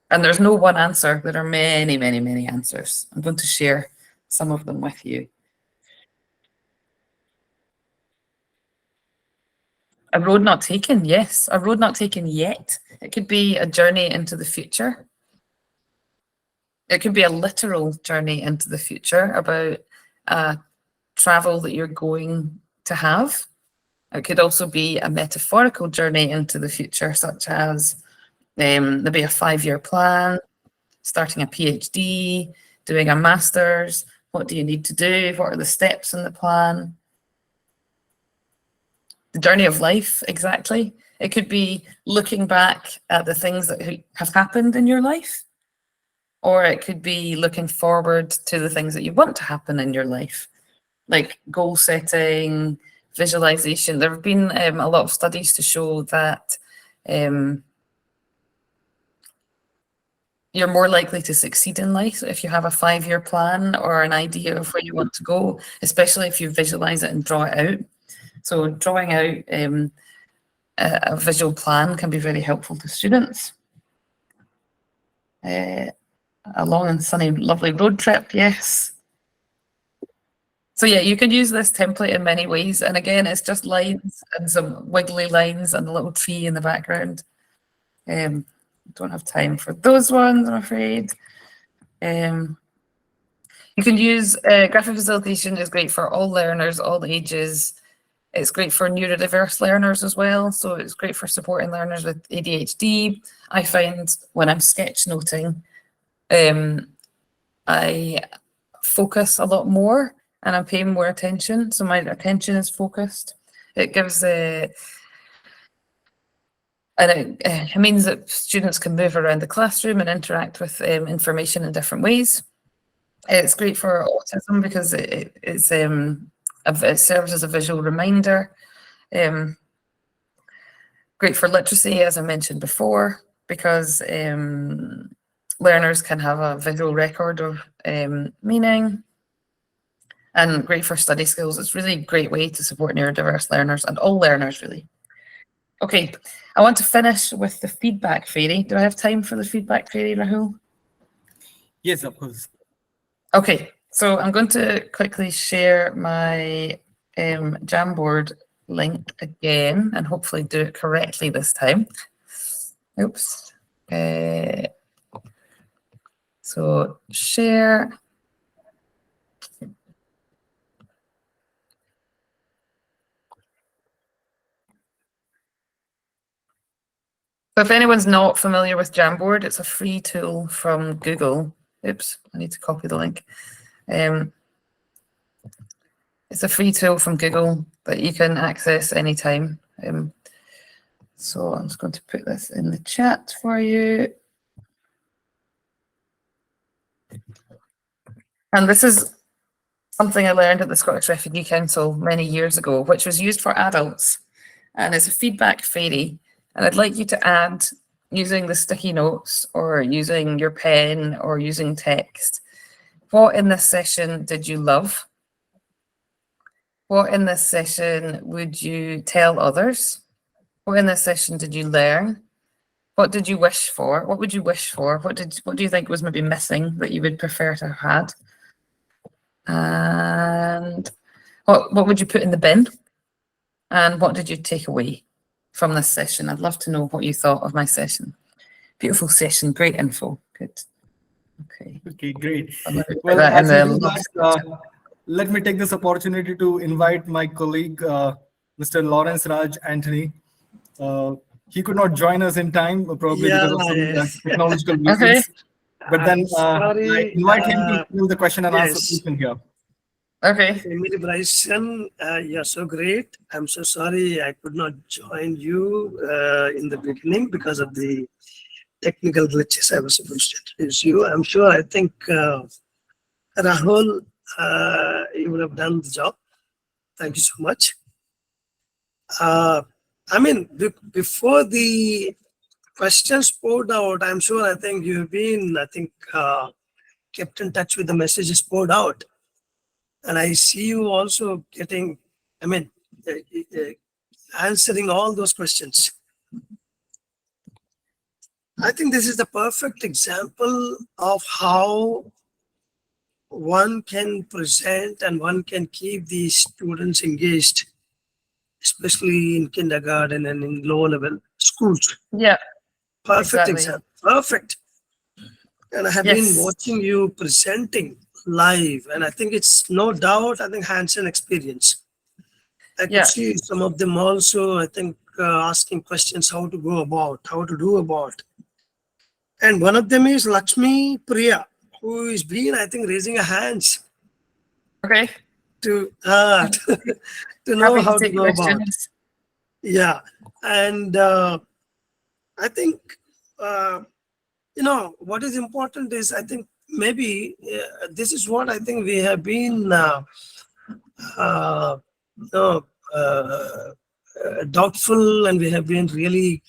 And there's no one answer. There are many, many, many answers. I'm going to share some of them with you. A road not taken, yes. A road not taken yet. It could be a journey into the future. It could be a literal journey into the future about travel that you're going to have. It could also be a metaphorical journey into the future, such as there'll be a 5-year plan, starting a PhD, doing a master's. What do you need to do? What are the steps in the plan? The journey of life, exactly. It could be looking back at the things that have happened in your life. Or it could be looking forward to the things that you want to happen in your life, like goal setting, visualization. There have been a lot of studies to show that you're more likely to succeed in life if you have a 5-year plan or an idea of where you want to go, especially if you visualize it and draw it out. So drawing out a visual plan can be very helpful to students. A long and sunny, lovely road trip, yes. So yeah, you can use this template in many ways. And again, it's just lines and some wiggly lines and a little tree in the background. Don't have time for those ones, I'm afraid. You can use graphic facilitation is great for all learners, all ages. It's great for neurodiverse learners as well. So it's great for supporting learners with ADHD. I find when I'm sketchnoting, I focus a lot more and I'm paying more attention. So my attention is focused. It gives it means that students can move around the classroom and interact with information in different ways. It's great for autism because it serves as a visual reminder. Great for literacy, as I mentioned before, because learners can have a visual record of meaning, and great for study skills. It's really a great way to support neurodiverse learners and all learners, really. Okay, I want to finish with the feedback fairy. Do I have time for the feedback fairy, Rahul? Yes, of course. Okay, so I'm going to quickly share my Jamboard link again and hopefully do it correctly this time. Oops. So share. So if anyone's not familiar with Jamboard, it's a free tool from Google. Oops, I need to copy the link. It's a free tool from Google that you can access anytime. So I'm just going to put this in the chat for you. And this is something I learned at the Scottish Refugee Council many years ago, which was used for adults. And it's a feedback fairy. And I'd like you to add, using the sticky notes or using your pen or using text, what in this session did you love? What in this session would you tell others? What in this session did you learn? What did you wish for? What would you wish for? What do you think was maybe missing that you would prefer to have had? And what would you put in the bin? And what did you take away from this session? I'd love to know what you thought of my session. Beautiful session, great info. Good. Okay. Okay, great. Well, as we do that, let me take this opportunity to invite my colleague, Mr. Lawrence Raj Anthony. He could not join us in time, probably because of some technological reasons. Okay. But then I invite him to fill the question and answer session here. Okay. Emily Bryson, you're so great. I'm so sorry I could not join you in the beginning because of the technical glitches. I was supposed to introduce you. I'm sure, I think Rahul, you would have done the job. Thank you so much. I mean, before the questions poured out, I'm sure, I think you've been, kept in touch with the messages poured out. And I see you also getting, answering all those questions. I think this is the perfect example of how one can present and one can keep the students engaged, especially in kindergarten and in lower level schools. Yeah. Perfect Exactly. example. Perfect. And I have been watching you presenting live, and I think it's no doubt, I think hands-on experience. I could see some of them also, I think, asking questions how to go about, how to do about. And one of them is Lakshmi Priya, who is been, I think, raising her hands Okay. to know Happy how to to take go about. questions. Yeah. And I think, what is important is, I think maybe this is what I think we have been doubtful, and we have been really,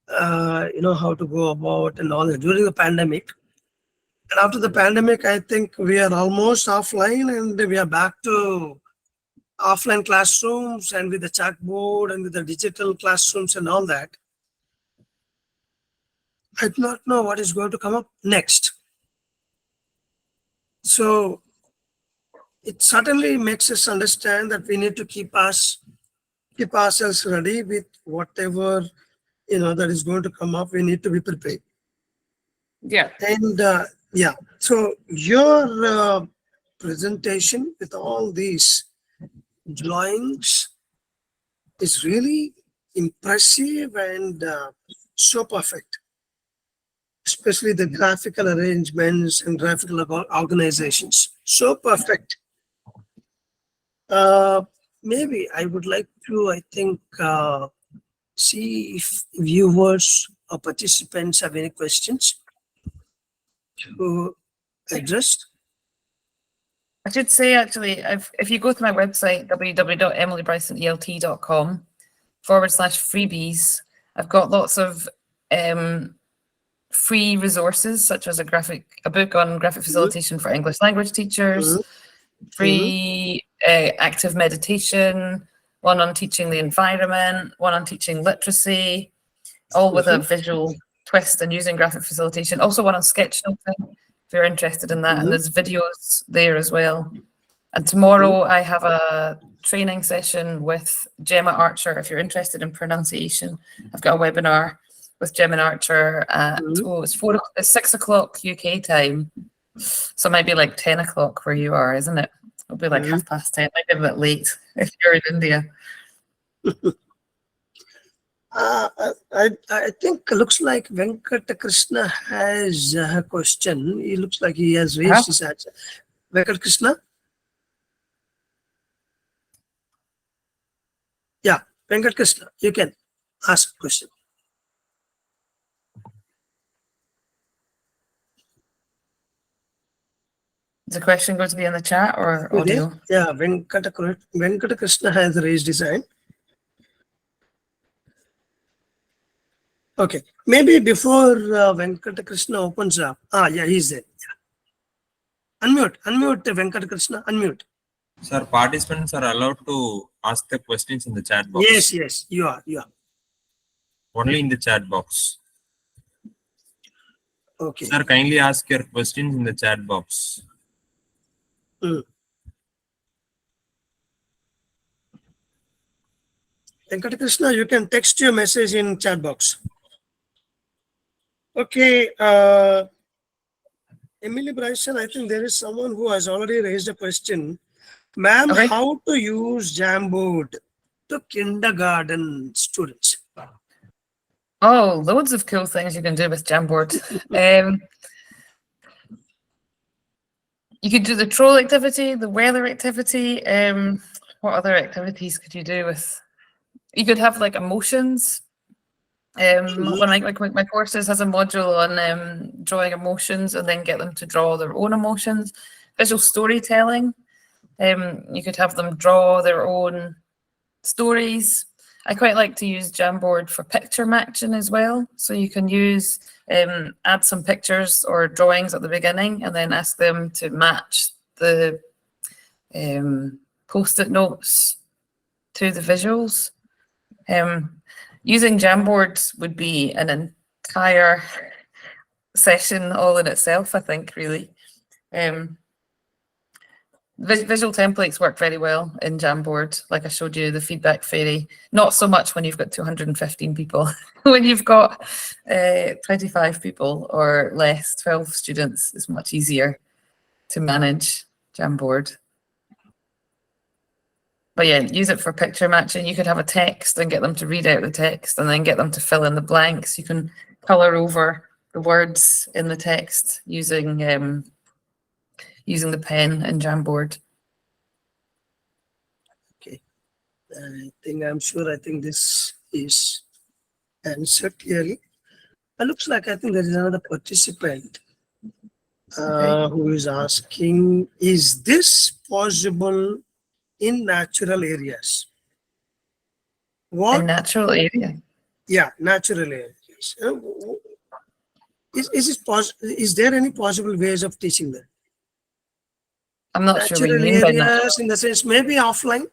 how to go about and all that during the pandemic. And after the pandemic, I think we are almost offline and we are back to offline classrooms and with the chalkboard and with the digital classrooms and all that. I do not know what is going to come up next. So it certainly makes us understand that we need to keep ourselves ready with whatever that is going to come up. We need to be prepared. Yeah. And so your presentation with all these drawings is really impressive and so perfect, especially the graphical arrangements and graphical organizations. So perfect. Maybe I would like to, I think, see if viewers or participants have any questions to address. I should say, actually, if you go to my website, www.emilybrysonelt.com/freebies, I've got lots of free resources, such as a book on graphic facilitation for English language teachers, free active meditation, one on teaching the environment, one on teaching literacy, all with a visual twist and using graphic facilitation. Also one on sketchnoting, if you're interested in that. And there's videos there as well. And tomorrow I have a training session with Gemma Archer. If you're interested in pronunciation, I've got a webinar with Gemma Archer at it's 6 o'clock UK time. So it might be like 10 o'clock where you are, isn't it? It'll be like 10:30. Might be a bit late if you're in India. I think looks like Venkat Krishna has a question. He looks like he has raised his hand. Venkat Krishna? Yeah, Venkat Krishna, you can ask a question. Is the question going to be in the chat or audio? Yeah, Venkat Krishna has raised his hand. Okay, maybe before Venkat Krishna opens up. Yeah, he's there. Yeah. Unmute Venkat Krishna, unmute. Sir, participants are allowed to ask the questions in the chat box. Yes, you are. Only in the chat box. Okay. Sir, kindly ask your questions in the chat box. Venkat Krishna, you can text your message in chat box. Okay, Emily Bryson, I think there is someone who has already raised a question. Ma'am, how to use Jamboard to kindergarten students? Oh, loads of cool things you can do with Jamboard. You could do the troll activity, the weather activity. What other activities could you do with? You could have like emotions. One of my courses has a module on drawing emotions, and then get them to draw their own emotions. Visual storytelling. You could have them draw their own stories. I quite like to use Jamboard for picture matching as well. So you can use add some pictures or drawings at the beginning, and then ask them to match the post-it notes to the visuals. Using Jamboard would be an entire session all in itself, I think, really. Visual templates work very well in Jamboard. Like I showed you, the feedback fairy. Not so much when you've got 215 people. When you've got 25 people or less, 12 students, it's much easier to manage Jamboard. But yeah, use it for picture matching. You could have a text and get them to read out the text, and then get them to fill in the blanks. You can color over the words in the text using the pen in Jamboard. Okay. I think this is answered clearly. It looks like I think there is another participant who is asking, is this possible in natural areas? In natural area? Yeah, natural areas. Is there any possible ways of teaching them? I'm not sure what you Natural mean by that. areas, in the sense, maybe offline,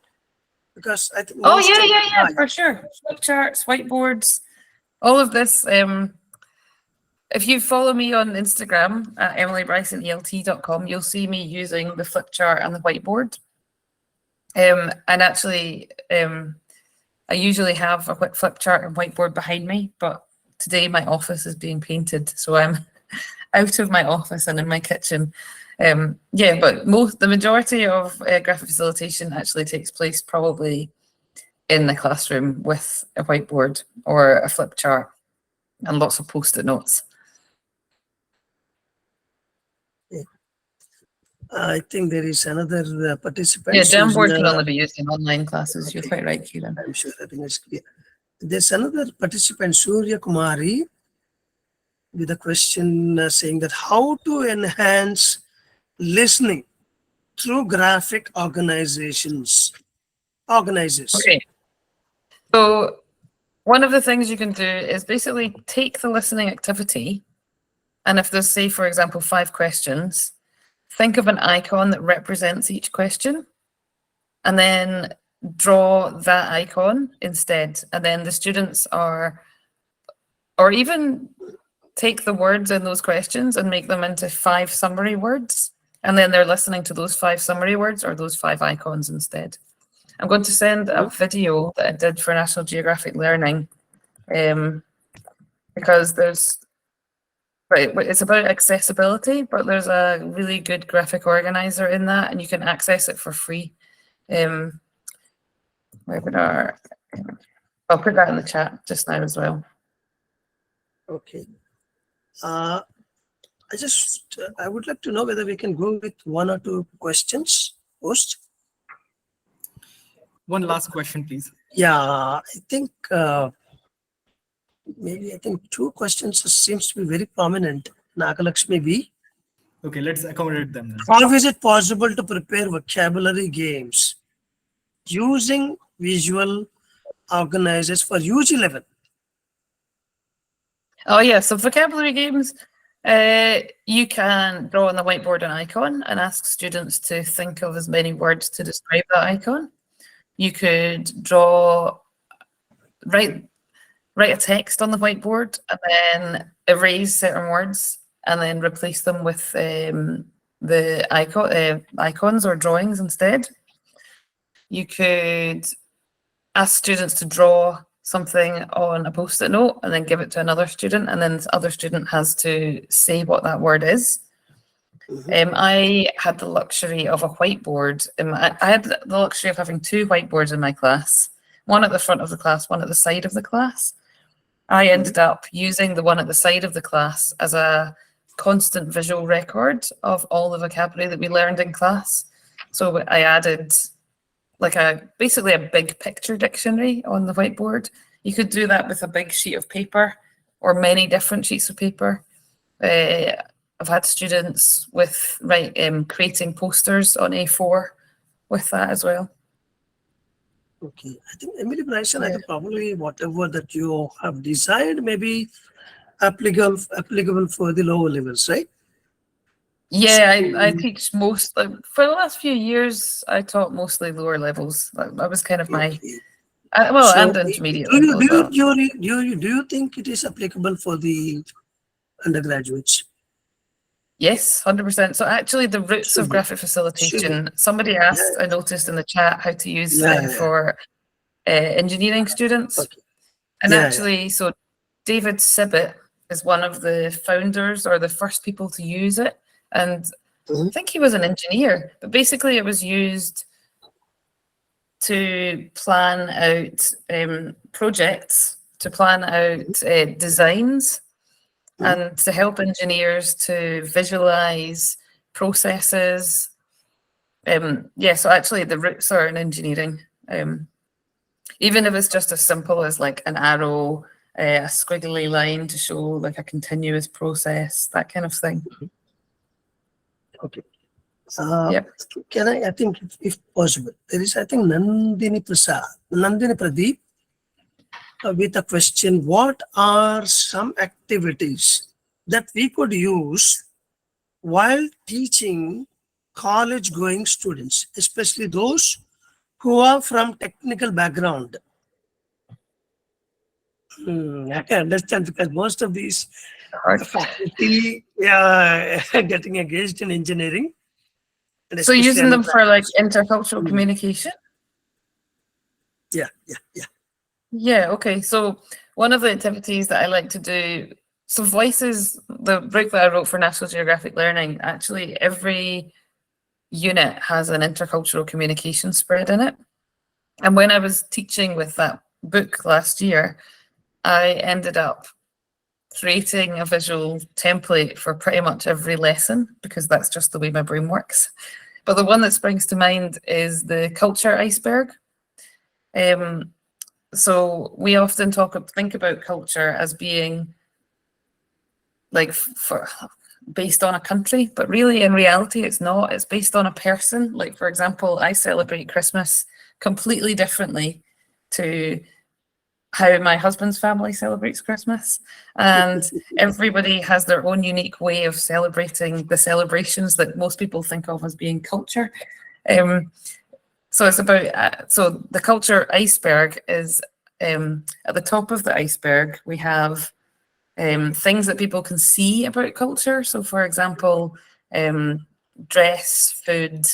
because I think. Oh, yeah, for sure. Flip charts, whiteboards, all of this. If you follow me on Instagram at EmilyBrysonELT.com, you'll see me using the flip chart and the whiteboard. And actually, I usually have a flip chart and whiteboard behind me, but today my office is being painted, so I'm out of my office and in my kitchen. Yeah, but the majority of graphic facilitation actually takes place probably in the classroom with a whiteboard or a flip chart and lots of post-it notes. I think there is another participant. Yeah, Jamboard can only be used in online classes. You're quite right, Kale. I'm sure, I think it's clear. There's another participant, Surya Kumari, with a question saying that how to enhance listening through graphic organizers. Okay. So one of the things you can do is basically take the listening activity, and if there's, say, for example, 5 questions, think of an icon that represents each question, and then draw that icon instead. And then the students or even take the words in those questions and make them into 5 summary words. And then they're listening to those 5 summary words or those 5 icons instead. I'm going to send a video that I did for National Geographic Learning because it's about accessibility, but there's a really good graphic organizer in that, and you can access it for free. Webinar. I'll put that in the chat just now as well. Okay. I would like to know whether we can go with 1 or 2 questions post. One last question, please. Yeah, I think maybe 2 questions seems to be very prominent. Nagalakshmi B. Okay, let's accommodate them then. How is it possible to prepare vocabulary games using visual organizers for UG level? Oh yeah, so vocabulary games, you can draw on the whiteboard an icon and ask students to think of as many words to describe that icon. You could write a text on the whiteboard and then erase certain words and then replace them with the icons or drawings instead. You could ask students to draw something on a post-it note and then give it to another student, and then the other student has to say what that word is. I had the luxury of a whiteboard. I had the luxury of having 2 whiteboards in my class, one at the front of the class, one at the side of the class. I ended up using the one at the side of the class as a constant visual record of all the vocabulary that we learned in class. So I added like basically a big picture dictionary on the whiteboard. You could do that with a big sheet of paper or many different sheets of paper. I've had students with creating posters on A4 with that as well. Okay, I think Emily Bryson, I think probably whatever that you have designed may be applicable for the lower levels, right? Yeah, I teach most, for the last few years, I taught mostly lower levels. That was kind of my, Okay. and intermediate level as well. Do you think it is applicable for the undergraduates? Yes, 100%. So actually the roots of graphic facilitation, somebody asked, I noticed in the chat, how to use for engineering students. Okay. And actually, so David Sibbett is one of the founders or the first people to use it. And I think he was an engineer, but basically it was used to plan out projects, to plan out designs, and to help engineers to visualize processes. So actually the roots are in engineering. Even if it's just as simple as like an arrow, a squiggly line to show like a continuous process, that kind of thing. Okay. Yep. I think if possible, there is, I think, Nandini Pradeep with a question, what are some activities that we could use while teaching college-going students, especially those who are from technical background? I can understand because most of these faculty getting engaged in engineering. So using them for like intercultural communication? Yeah. Yeah, okay. So one of the activities that I like to do, so Voices, the book that I wrote for National Geographic Learning, actually every unit has an intercultural communication spread in it. And when I was teaching with that book last year, I ended up creating a visual template for pretty much every lesson because that's just the way my brain works. But the one that springs to mind is the culture iceberg. So we often think about culture as being like based on a country, but really in reality it's not. It's based on a person. Like, for example, I celebrate Christmas completely differently to how my husband's family celebrates Christmas, and everybody has their own unique way of celebrating the celebrations that most people think of as being culture. So it's about, so the culture iceberg is at the top of the iceberg, we have things that people can see about culture. So for example, dress, food,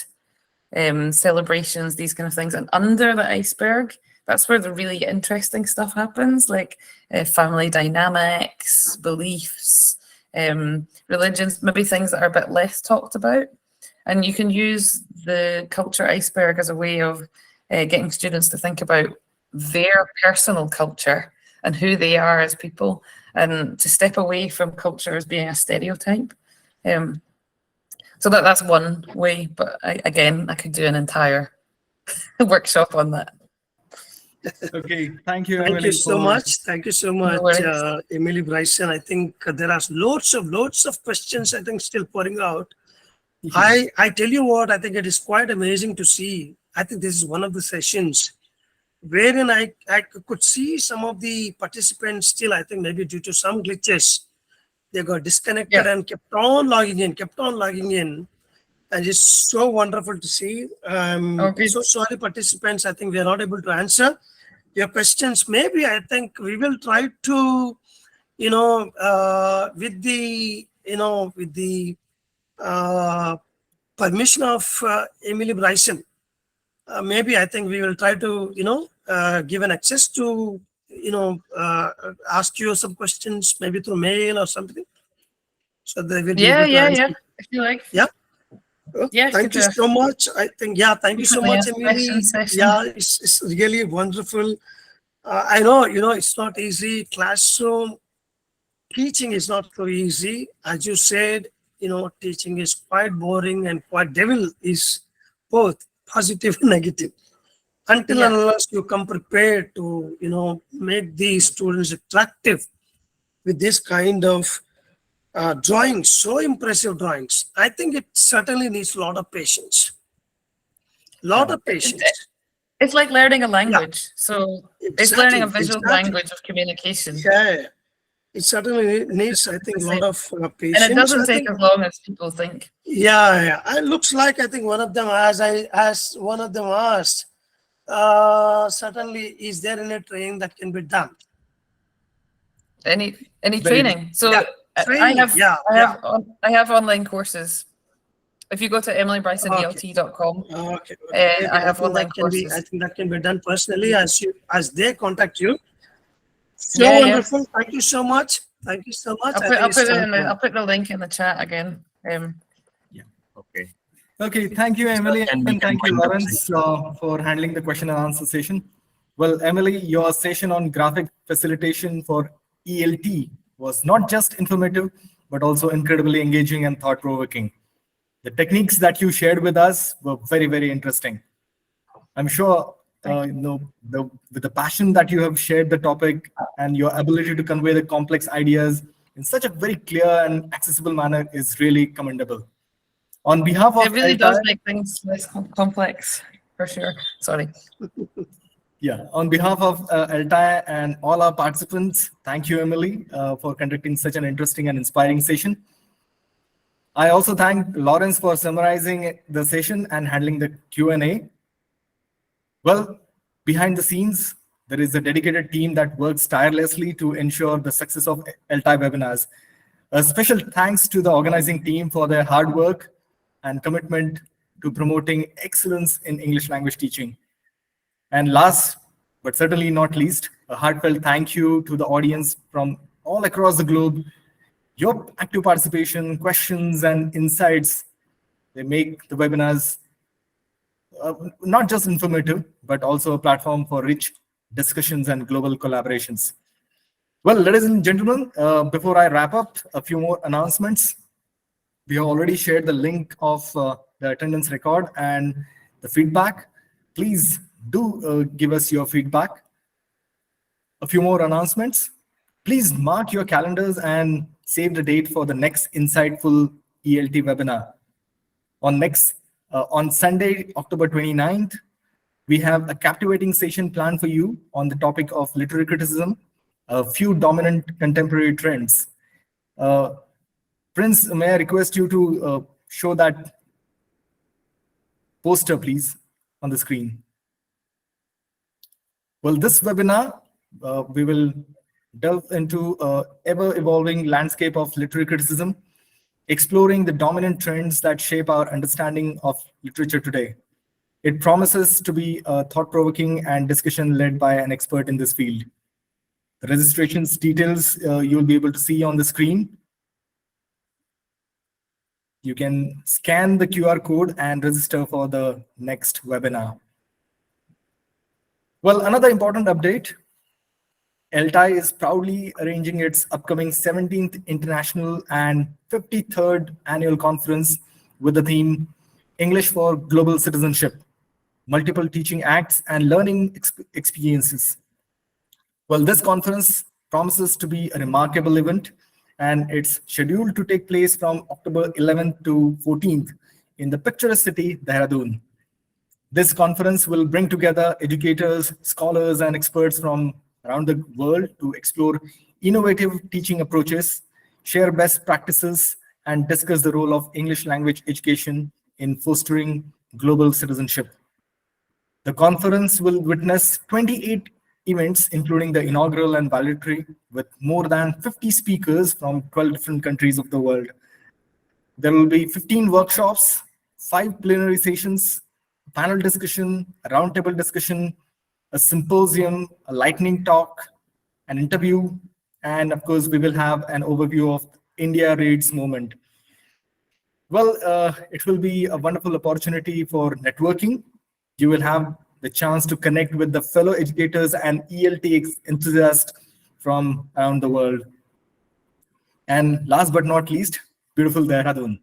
celebrations, these kind of things. And under the iceberg, that's where the really interesting stuff happens, like family dynamics, beliefs, religions, maybe things that are a bit less talked about. And you can use the culture iceberg as a way of getting students to think about their personal culture and who they are as people, and to step away from culture as being a stereotype. So that's one way, but again, I could do an entire workshop on that. Okay, thank you, Thank Emily. you so much. Thank you so much, worries. Emily Bryson. I think there are loads of questions, I think, still pouring out. I tell you what, I think it is quite amazing to see. I think this is one of the sessions wherein I could see some of the participants still, I think maybe due to some glitches, they got disconnected and kept on logging in. And it's so wonderful to see. So sorry, participants, I think we are not able to answer your questions. Maybe I think we will try to, with the permission of Emily Bryson, maybe I think we will try to, give an access to, ask you some questions, maybe through mail or something. So they will be able to answer. If you like. Yeah. Yeah, thank you so much. I think, thank you so much, Emily. Yeah, it's really wonderful. I know, it's not easy. Classroom teaching is not so easy. As you said, teaching is quite boring and quite devil is both positive and negative. Until Yeah. and unless you come prepared to, make these students attractive with this kind of drawings, so impressive drawings. I think it certainly needs a lot of patience. Lot of patience. It's like learning a language. So it's learning a visual Exactly. language of communication. Yeah, it certainly needs, I think, a lot of patience. And it doesn't I take think, as long as people think. yeah. It looks like, I think one of them, as one of them asked, certainly, is there any training that can be done? Any Very training. So Yeah, I training, have yeah, I have online courses. If you go to emilybrysonelt.com, Okay. I have think online that can be. courses. I think that can be done personally as they contact you. So Yeah, yeah. wonderful! Thank you so much. Thank you so much. I'll put the link in the chat again. Okay. Okay, thank you, Emily, And we and can thank you, wind up Lawrence, for handling the question and answer session. Well, Emily, your session on graphic facilitation for ELT was not just informative, but also incredibly engaging and thought-provoking. The techniques that you shared with us were very, very interesting. I'm sure, with the passion that you have shared the topic and your ability to convey the complex ideas in such a very clear and accessible manner is really commendable. On behalf of It really does ELTAI, make things less complex, for sure. Sorry. yeah, on behalf of ELTAI and all our participants, thank you, Emily, for conducting such an interesting and inspiring session. I also thank Lawrence for summarizing the session and handling the Q&A. Well, behind the scenes, there is a dedicated team that works tirelessly to ensure the success of ELTAI webinars. A special thanks to the organizing team for their hard work and commitment to promoting excellence in English language teaching. And last, but certainly not least, a heartfelt thank you to the audience from all across the globe. Your active participation, questions, and insights, they make the webinars not just informative, but also a platform for rich discussions and global collaborations. Well, ladies and gentlemen, before I wrap up, a few more announcements. We have already shared the link of the attendance record and the feedback. Please do give us your feedback. A few more announcements. Please mark your calendars and save the date for the next insightful ELT webinar. On Sunday, October 29th, we have a captivating session planned for you on the topic of literary criticism, a few dominant contemporary trends. Prince, may I request you to show that poster, please, on the screen. Well, this webinar, we will delve into ever-evolving landscape of literary criticism, exploring the dominant trends that shape our understanding of literature today. It promises to be thought-provoking and discussion led by an expert in this field. The registration's details you'll be able to see on the screen. You can scan the QR code and register for the next webinar. Well, another important update. ELTAI is proudly arranging its upcoming 17th International and 53rd Annual Conference with the theme English for Global Citizenship, Multiple Teaching Acts and Learning Experiences. Well, this conference promises to be a remarkable event, and it's scheduled to take place from October 11th to 14th in the picturesque city, Dehradun. This conference will bring together educators, scholars, and experts from around the world to explore innovative teaching approaches, share best practices, and discuss the role of English language education in fostering global citizenship. The conference will witness 28 events, including the inaugural and valedictory, with more than 50 speakers from 12 different countries of the world. There will be 15 workshops, 5 plenary sessions, panel discussion, a roundtable discussion, a symposium, a lightning talk, an interview, and of course, we will have an overview of India Reads movement. Well, it will be a wonderful opportunity for networking. You will have the chance to connect with the fellow educators and ELT enthusiasts from around the world. And last but not least, beautiful Dehradun.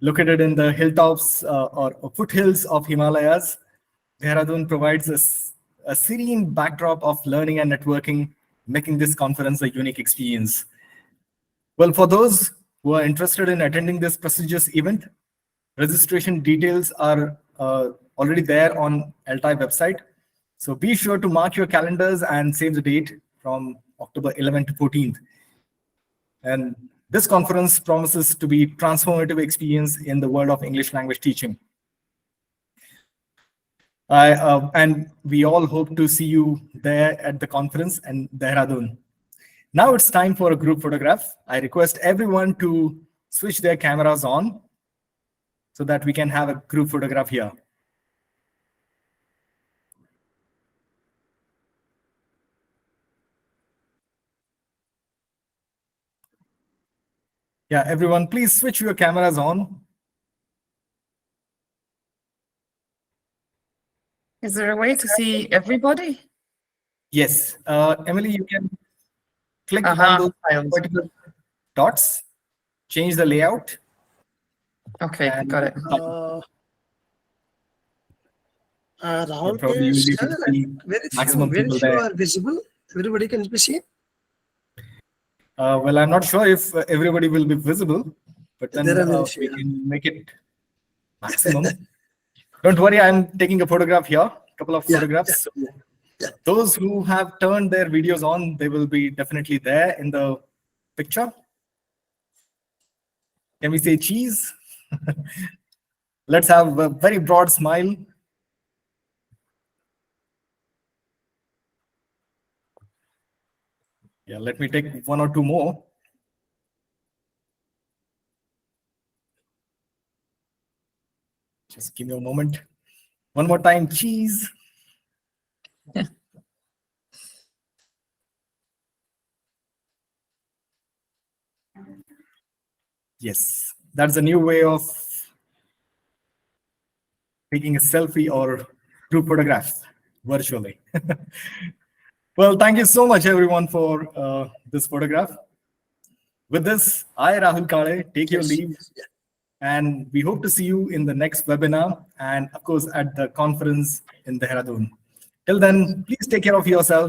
Located in the hilltops or foothills of Himalayas, Dehradun provides a serene backdrop of learning and networking, making this conference a unique experience. Well, for those who are interested in attending this prestigious event, registration details are already there on ELTAI website. So be sure to mark your calendars and save the date from October 11th to 14th. And this conference promises to be a transformative experience in the world of English language teaching. And we all hope to see you there at the conference in Dehradun. Now it's time for a group photograph. I request everyone to switch their cameras on so that we can have a group photograph here. Yeah, everyone, please switch your cameras on. Is there a way to see everybody? Yes, Emily, you can click on those vertical dots, change the layout. Okay, got it. Rahul, Probably you'll be able to see very few are visible. Everybody can be seen. Well, I'm not sure if everybody will be visible, but then we few. can make it maximum. Don't worry, I'm taking a photograph here, a couple of photographs. Yeah. Those who have turned their videos on, they will be definitely there in the picture. Can we say cheese? Let's have a very broad smile. Yeah, let me take one or two more. Just give me a moment. One more time, cheese. Yeah. Yes, that's a new way of taking a selfie or group photograph virtually. Well, thank you so much, everyone, for this photograph. With this, I, Rahul Kale, take your leave. And we hope to see you in the next webinar and, of course, at the conference in Dehradun. Till then, please take care of yourself.